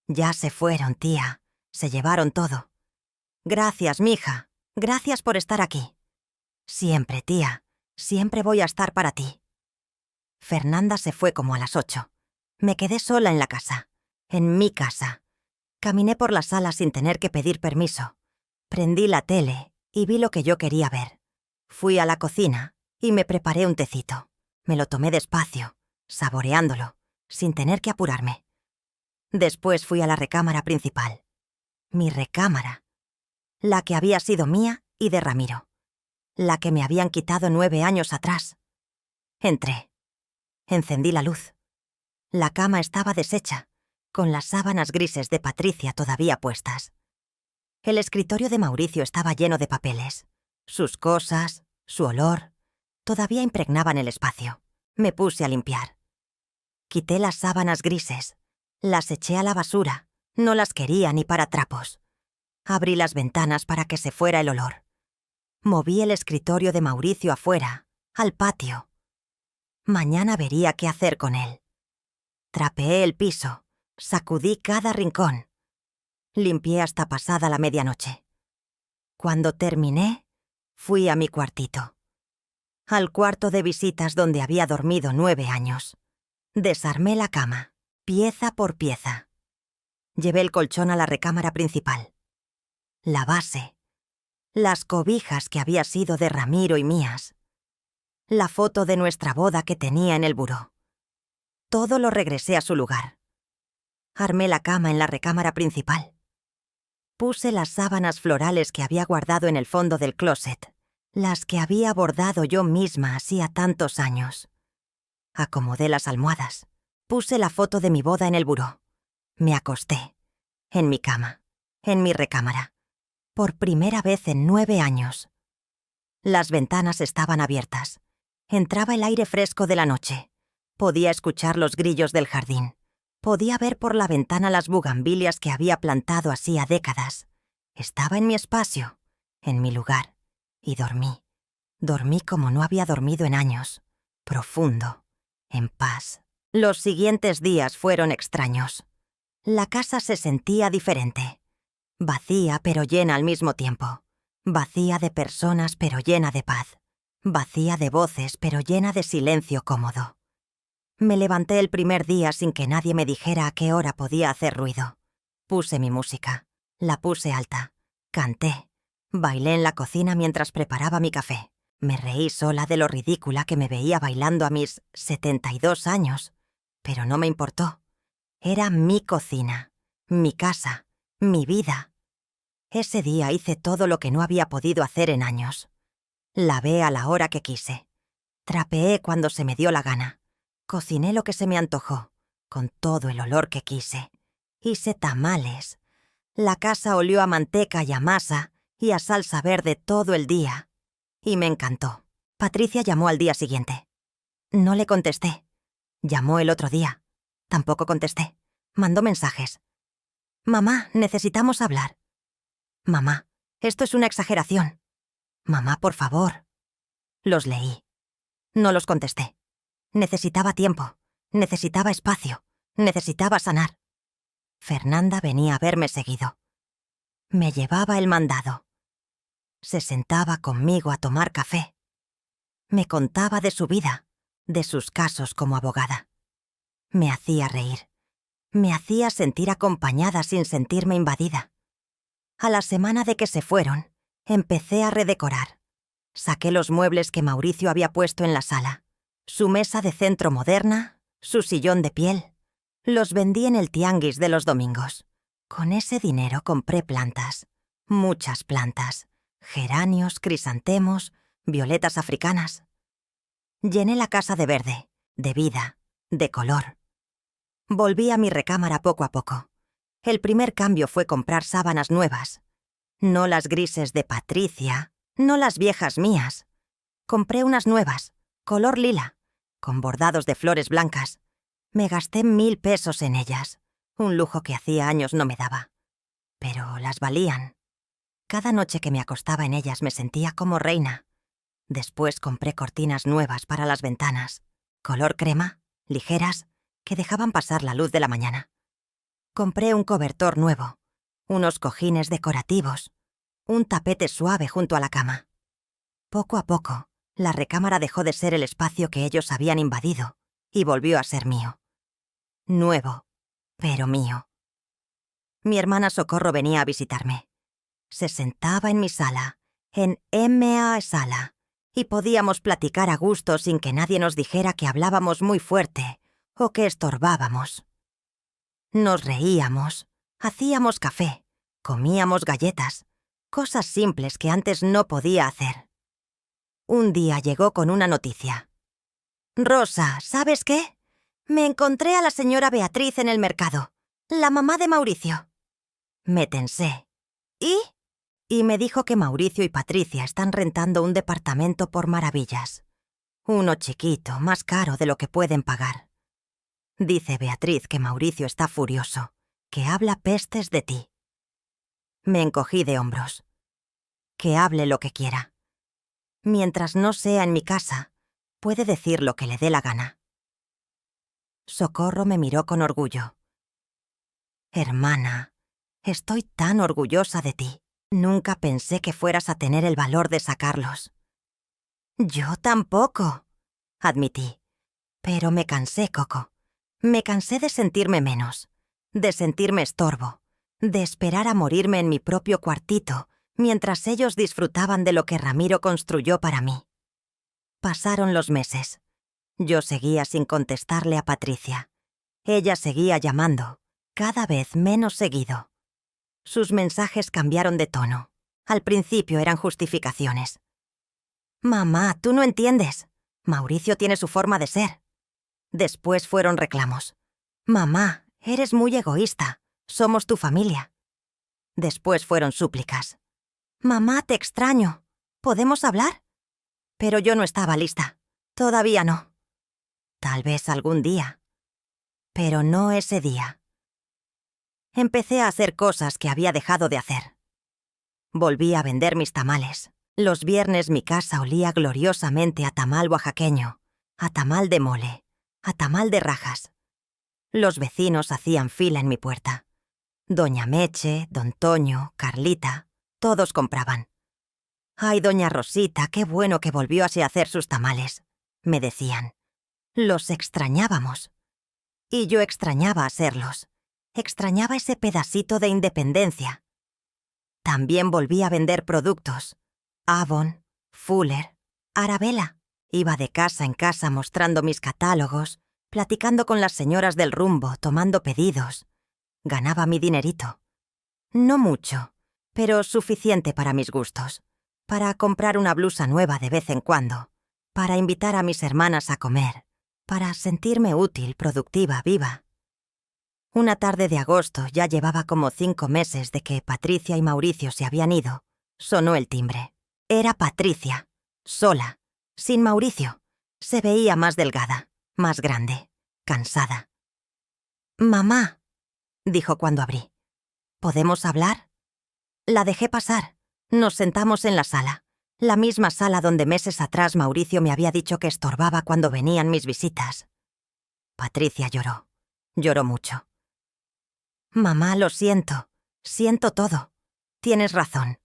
«Ya se fueron, tía. Se llevaron todo. Gracias, mija. Gracias por estar aquí. Siempre, tía. Siempre voy a estar para ti». Fernanda se fue como a las 8. Me quedé sola en la casa. En mi casa. Caminé por la sala sin tener que pedir permiso. Prendí la tele y vi lo que yo quería ver. Fui a la cocina y me preparé un tecito. Me lo tomé despacio, saboreándolo, sin tener que apurarme. Después fui a la recámara principal. Mi recámara. La que había sido mía y de Ramiro. La que me habían quitado 9 años atrás. Entré. Encendí la luz. La cama estaba deshecha, con las sábanas grises de Patricia todavía puestas. El escritorio de Mauricio estaba lleno de papeles. Sus cosas, su olor, todavía impregnaban el espacio. Me puse a limpiar. Quité las sábanas grises. Las eché a la basura. No las quería ni para trapos. Abrí las ventanas para que se fuera el olor. Moví el escritorio de Mauricio afuera, al patio. Mañana vería qué hacer con él. Trapeé el piso, sacudí cada rincón. Limpié hasta pasada la medianoche. Cuando terminé, fui a mi cuartito. Al cuarto de visitas donde había dormido 9 años. Desarmé la cama, pieza por pieza. Llevé el colchón a la recámara principal. La base. Las cobijas que había sido de Ramiro y mías. La foto de nuestra boda que tenía en el buró. Todo lo regresé a su lugar. Armé la cama en la recámara principal. Puse las sábanas florales que había guardado en el fondo del closet, las que había bordado yo misma hacía tantos años. Acomodé las almohadas. Puse la foto de mi boda en el buró. Me acosté. En mi cama. En mi recámara. Por primera vez en 9 años. Las ventanas estaban abiertas. Entraba el aire fresco de la noche. Podía escuchar los grillos del jardín. Podía ver por la ventana las bugambilias que había plantado hacía décadas. Estaba en mi espacio, en mi lugar. Y dormí. Dormí como no había dormido en años. Profundo. En paz. Los siguientes días fueron extraños. La casa se sentía diferente. Vacía pero llena al mismo tiempo. Vacía de personas pero llena de paz. Vacía de voces pero llena de silencio cómodo. Me levanté el primer día sin que nadie me dijera a qué hora podía hacer ruido. Puse mi música. La puse alta. Canté. Bailé en la cocina mientras preparaba mi café. Me reí sola de lo ridícula que me veía bailando a mis 72 años. Pero no me importó. Era mi cocina, mi casa, mi vida. Ese día hice todo lo que no había podido hacer en años. Lavé a la hora que quise. Trapeé cuando se me dio la gana. Cociné lo que se me antojó, con todo el olor que quise. Hice tamales. La casa olió a manteca y a masa y a salsa verde todo el día. Y me encantó. Patricia llamó al día siguiente. No le contesté. Llamó el otro día. Tampoco contesté. Mandó mensajes. Mamá, necesitamos hablar. Mamá, esto es una exageración. Mamá, por favor. Los leí. No los contesté. Necesitaba tiempo. Necesitaba espacio. Necesitaba sanar. Fernanda venía a verme seguido. Me llevaba el mandado. Se sentaba conmigo a tomar café. Me contaba de su vida, de sus casos como abogada. Me hacía reír. Me hacía sentir acompañada sin sentirme invadida. A la semana de que se fueron, empecé a redecorar. Saqué los muebles que Mauricio había puesto en la sala. Su mesa de centro moderna, su sillón de piel. Los vendí en el tianguis de los domingos. Con ese dinero compré plantas. Muchas plantas. Geranios, crisantemos, violetas africanas. Llené la casa de verde, de vida, de color. Volví a mi recámara poco a poco. El primer cambio fue comprar sábanas nuevas. No las grises de Patricia, no las viejas mías. Compré unas nuevas, color lila, con bordados de flores blancas. Me gasté 1000 pesos en ellas, un lujo que hacía años no me daba. Pero las valían. Cada noche que me acostaba en ellas me sentía como reina. Después compré cortinas nuevas para las ventanas, color crema, ligeras, que dejaban pasar la luz de la mañana. Compré un cobertor nuevo, unos cojines decorativos, un tapete suave junto a la cama. Poco a poco, la recámara dejó de ser el espacio que ellos habían invadido y volvió a ser mío. Nuevo, pero mío. Mi hermana Socorro venía a visitarme. Se sentaba en mi sala, en M.A. Sala, y podíamos platicar a gusto sin que nadie nos dijera que hablábamos muy fuerte o que estorbábamos. Nos reíamos, hacíamos café, comíamos galletas, cosas simples que antes no podía hacer. Un día llegó con una noticia. «Rosa, ¿sabes qué? Me encontré a la señora Beatriz en el mercado, la mamá de Mauricio». Me tensé. ¿Y? Y me dijo que Mauricio y Patricia están rentando un departamento por maravillas. Uno chiquito, más caro de lo que pueden pagar. Dice Beatriz que Mauricio está furioso, que habla pestes de ti. Me encogí de hombros. Que hable lo que quiera. Mientras no sea en mi casa, puede decir lo que le dé la gana. Socorro me miró con orgullo. Hermana, estoy tan orgullosa de ti. Nunca pensé que fueras a tener el valor de sacarlos. Yo tampoco, admití. Pero me cansé, Coco. Me cansé de sentirme menos, de sentirme estorbo, de esperar a morirme en mi propio cuartito mientras ellos disfrutaban de lo que Ramiro construyó para mí. Pasaron los meses. Yo seguía sin contestarle a Patricia. Ella seguía llamando, cada vez menos seguido. Sus mensajes cambiaron de tono. Al principio eran justificaciones. «Mamá, tú no entiendes. Mauricio tiene su forma de ser». Después fueron reclamos. «Mamá, eres muy egoísta. Somos tu familia». Después fueron súplicas. «Mamá, te extraño. ¿Podemos hablar?» Pero yo no estaba lista. Todavía no. Tal vez algún día. Pero no ese día. Empecé a hacer cosas que había dejado de hacer. Volví a vender mis tamales. Los viernes mi casa olía gloriosamente a tamal oaxaqueño, a tamal de mole, a tamal de rajas. Los vecinos hacían fila en mi puerta. Doña Meche, don Toño, Carlita, todos compraban. «Ay, doña Rosita, qué bueno que volvió así a hacer sus tamales», me decían. Los extrañábamos. Y yo extrañaba hacerlos. Extrañaba ese pedacito de independencia. También volví a vender productos. Avon, Fuller, Arabella. Iba de casa en casa mostrando mis catálogos, platicando con las señoras del rumbo, tomando pedidos. Ganaba mi dinerito. No mucho, pero suficiente para mis gustos. Para comprar una blusa nueva de vez en cuando. Para invitar a mis hermanas a comer. Para sentirme útil, productiva, viva. Una tarde de agosto, ya llevaba como 5 meses de que Patricia y Mauricio se habían ido. Sonó el timbre. Era Patricia, sola, sin Mauricio. Se veía más delgada, más grande, cansada. «Mamá», dijo cuando abrí. «¿Podemos hablar?» La dejé pasar. Nos sentamos en la sala. La misma sala donde meses atrás Mauricio me había dicho que estorbaba cuando venían mis visitas. Patricia lloró. Lloró mucho. «Mamá, lo siento. Siento todo. Tienes razón.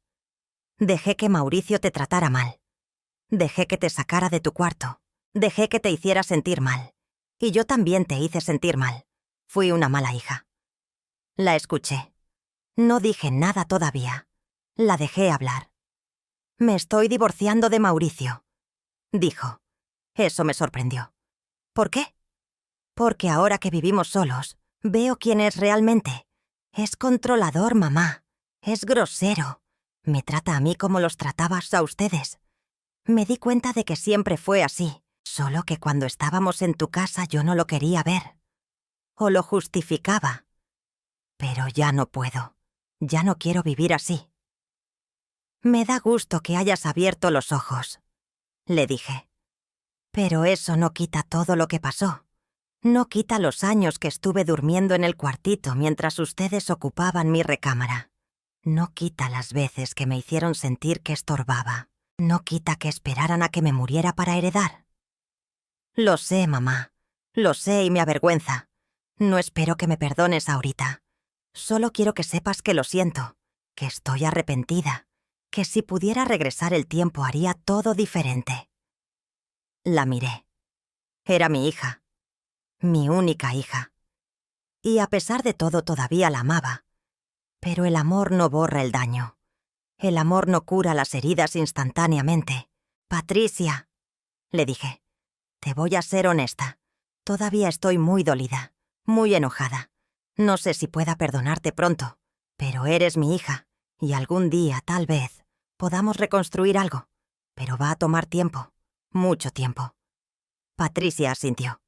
Dejé que Mauricio te tratara mal. Dejé que te sacara de tu cuarto. Dejé que te hiciera sentir mal. Y yo también te hice sentir mal. Fui una mala hija». La escuché. No dije nada todavía. La dejé hablar. «Me estoy divorciando de Mauricio», dijo. Eso me sorprendió. ¿Por qué? Porque ahora que vivimos solos, veo quién es realmente. Es controlador, mamá. Es grosero. Me trata a mí como los tratabas a ustedes. Me di cuenta de que siempre fue así, solo que cuando estábamos en tu casa yo no lo quería ver. O lo justificaba. Pero ya no puedo. Ya no quiero vivir así. «Me da gusto que hayas abierto los ojos», le dije. «Pero eso no quita todo lo que pasó. No quita los años que estuve durmiendo en el cuartito mientras ustedes ocupaban mi recámara. No quita las veces que me hicieron sentir que estorbaba. No quita que esperaran a que me muriera para heredar». «Lo sé, mamá. Lo sé y me avergüenza. No espero que me perdones ahorita. Solo quiero que sepas que lo siento, que estoy arrepentida, que si pudiera regresar el tiempo haría todo diferente». La miré. Era mi hija. Mi única hija. Y a pesar de todo todavía la amaba. Pero el amor no borra el daño. El amor no cura las heridas instantáneamente. «Patricia», le dije, «te voy a ser honesta. Todavía estoy muy dolida, muy enojada. No sé si pueda perdonarte pronto, pero eres mi hija, y algún día, tal vez, podamos reconstruir algo. Pero va a tomar tiempo, mucho tiempo». Patricia asintió.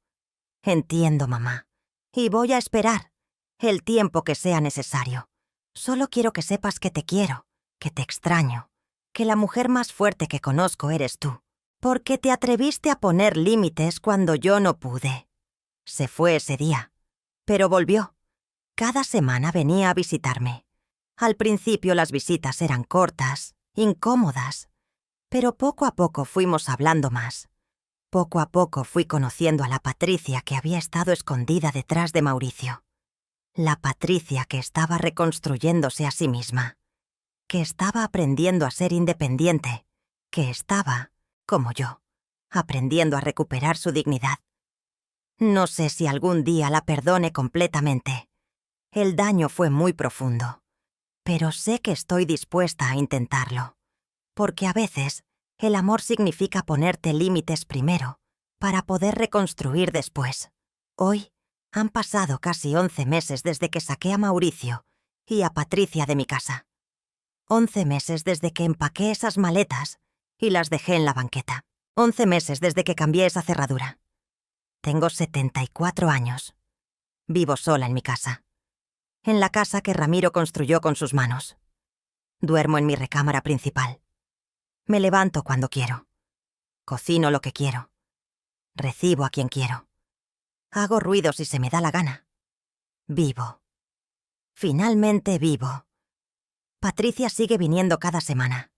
«Entiendo, mamá. Y voy a esperar. El tiempo que sea necesario. Solo quiero que sepas que te quiero, que te extraño, que la mujer más fuerte que conozco eres tú, porque te atreviste a poner límites cuando yo no pude». Se fue ese día, pero volvió. Cada semana venía a visitarme. Al principio las visitas eran cortas, incómodas, pero poco a poco fuimos hablando más. Poco a poco fui conociendo a la Patricia que había estado escondida detrás de Mauricio. La Patricia que estaba reconstruyéndose a sí misma, que estaba aprendiendo a ser independiente, que estaba, como yo, aprendiendo a recuperar su dignidad. No sé si algún día la perdone completamente. El daño fue muy profundo, pero sé que estoy dispuesta a intentarlo, porque a veces el amor significa ponerte límites primero, para poder reconstruir después. Hoy han pasado casi 11 meses desde que saqué a Mauricio y a Patricia de mi casa. 11 meses desde que empaqué esas maletas y las dejé en la banqueta. 11 meses desde que cambié esa cerradura. Tengo 74 años. Vivo sola en mi casa. En la casa que Ramiro construyó con sus manos. Duermo en mi recámara principal. Me levanto cuando quiero. Cocino lo que quiero. Recibo a quien quiero. Hago ruido si se me da la gana. Vivo. Finalmente vivo. Patricia sigue viniendo cada semana.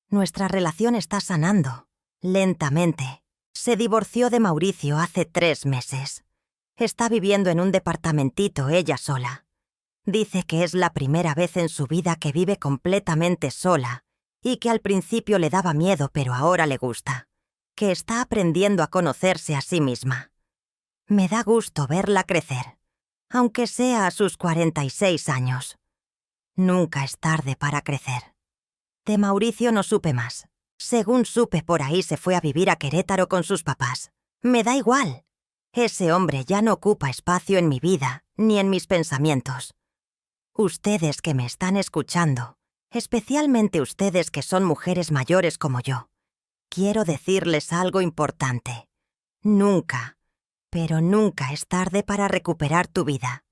Nuestra relación está sanando, lentamente. Se divorció de Mauricio hace 3 meses. Está viviendo en un departamentito ella sola. Dice que es la primera vez en su vida que vive completamente sola y que al principio le daba miedo, pero ahora le gusta. Que está aprendiendo a conocerse a sí misma. Me da gusto verla crecer, aunque sea a sus 46 años. Nunca es tarde para crecer. De Mauricio no supe más. Según supe, por ahí se fue a vivir a Querétaro con sus papás. Me da igual. Ese hombre ya no ocupa espacio en mi vida ni en mis pensamientos. Ustedes que me están escuchando, especialmente ustedes que son mujeres mayores como yo, quiero decirles algo importante. Nunca, pero nunca es tarde para recuperar tu vida.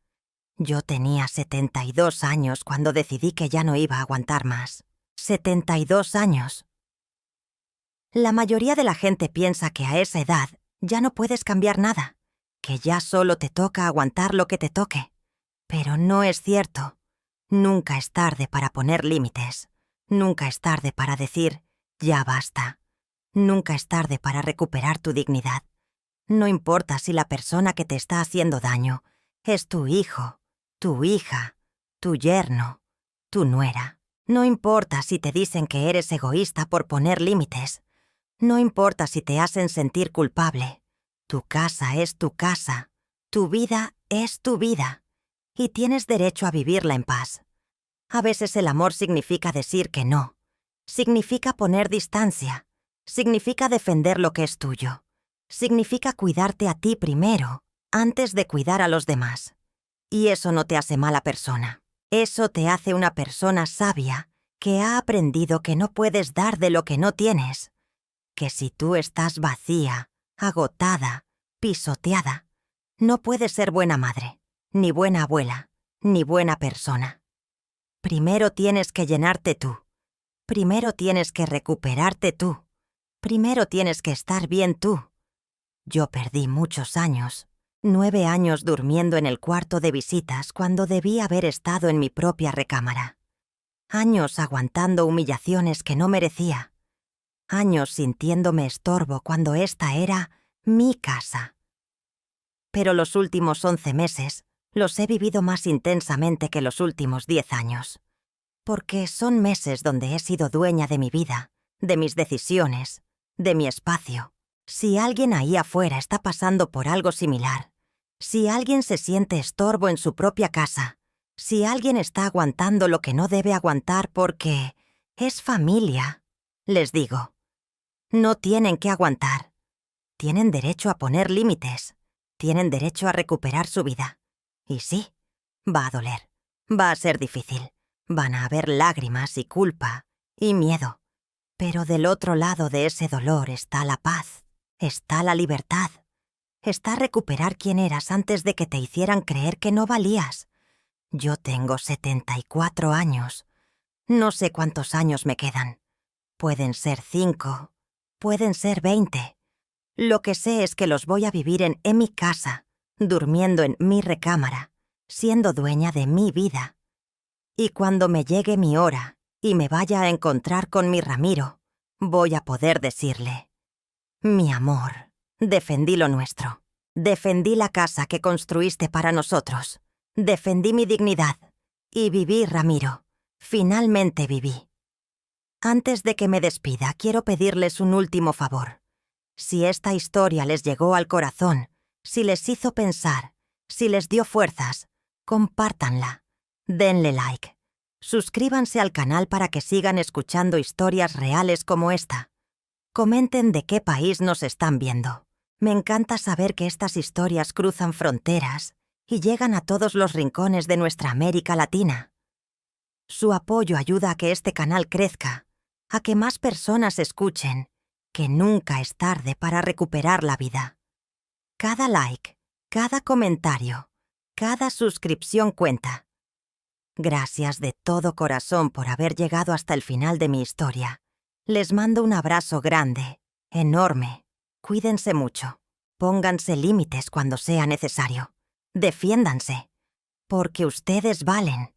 Yo tenía 72 años cuando decidí que ya no iba a aguantar más. 72 años. La mayoría de la gente piensa que a esa edad ya no puedes cambiar nada, que ya solo te toca aguantar lo que te toque. Pero no es cierto. Nunca es tarde para poner límites. Nunca es tarde para decir, ya basta. Nunca es tarde para recuperar tu dignidad. No importa si la persona que te está haciendo daño es tu hijo, tu hija, tu yerno, tu nuera. No importa si te dicen que eres egoísta por poner límites. No importa si te hacen sentir culpable. Tu casa es tu casa. Tu vida es tu vida. Y tienes derecho a vivirla en paz. A veces el amor significa decir que no. Significa poner distancia. Significa defender lo que es tuyo. Significa cuidarte a ti primero, antes de cuidar a los demás. Y eso no te hace mala persona. Eso te hace una persona sabia que ha aprendido que no puedes dar de lo que no tienes. Que si tú estás vacía, agotada, pisoteada, no puedes ser buena madre, ni buena abuela, ni buena persona. Primero tienes que llenarte tú. Primero tienes que recuperarte tú. Primero tienes que estar bien tú. Yo perdí muchos años, 9 años durmiendo en el cuarto de visitas cuando debí haber estado en mi propia recámara. Años aguantando humillaciones que no merecía. Años sintiéndome estorbo cuando esta era mi casa. Pero los últimos 11 meses los he vivido más intensamente que los últimos 10 años. Porque son meses donde he sido dueña de mi vida, de mis decisiones, de mi espacio. Si alguien ahí afuera está pasando por algo similar, si alguien se siente estorbo en su propia casa, si alguien está aguantando lo que no debe aguantar porque es familia, les digo, no tienen que aguantar. Tienen derecho a poner límites. Tienen derecho a recuperar su vida. Y sí, va a doler. Va a ser difícil. Van a haber lágrimas y culpa y miedo. Pero del otro lado de ese dolor está la paz. Está la libertad. Está recuperar quién eras antes de que te hicieran creer que no valías. Yo tengo 74 años. No sé cuántos años me quedan. Pueden ser 5, pueden ser 20. Lo que sé es que los voy a vivir en mi casa, durmiendo en mi recámara, siendo dueña de mi vida. Y cuando me llegue mi hora y me vaya a encontrar con mi Ramiro, voy a poder decirle: mi amor, defendí lo nuestro. Defendí la casa que construiste para nosotros. Defendí mi dignidad. Y viví, Ramiro. Finalmente viví. Antes de que me despida, quiero pedirles un último favor. Si esta historia les llegó al corazón, si les hizo pensar, si les dio fuerzas, compártanla. Denle like. Suscríbanse al canal para que sigan escuchando historias reales como esta. Comenten de qué país nos están viendo. Me encanta saber que estas historias cruzan fronteras y llegan a todos los rincones de nuestra América Latina. Su apoyo ayuda a que este canal crezca, a que más personas escuchen que nunca es tarde para recuperar la vida. Cada like, cada comentario, cada suscripción cuenta. Gracias de todo corazón por haber llegado hasta el final de mi historia. Les mando un abrazo grande, enorme. Cuídense mucho. Pónganse límites cuando sea necesario. Defiéndanse. Porque ustedes valen.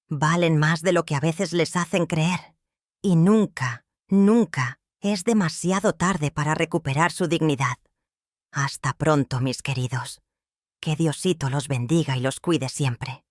Valen más de lo que a veces les hacen creer. Y nunca, nunca es demasiado tarde para recuperar su dignidad. Hasta pronto, mis queridos. Que Diosito los bendiga y los cuide siempre.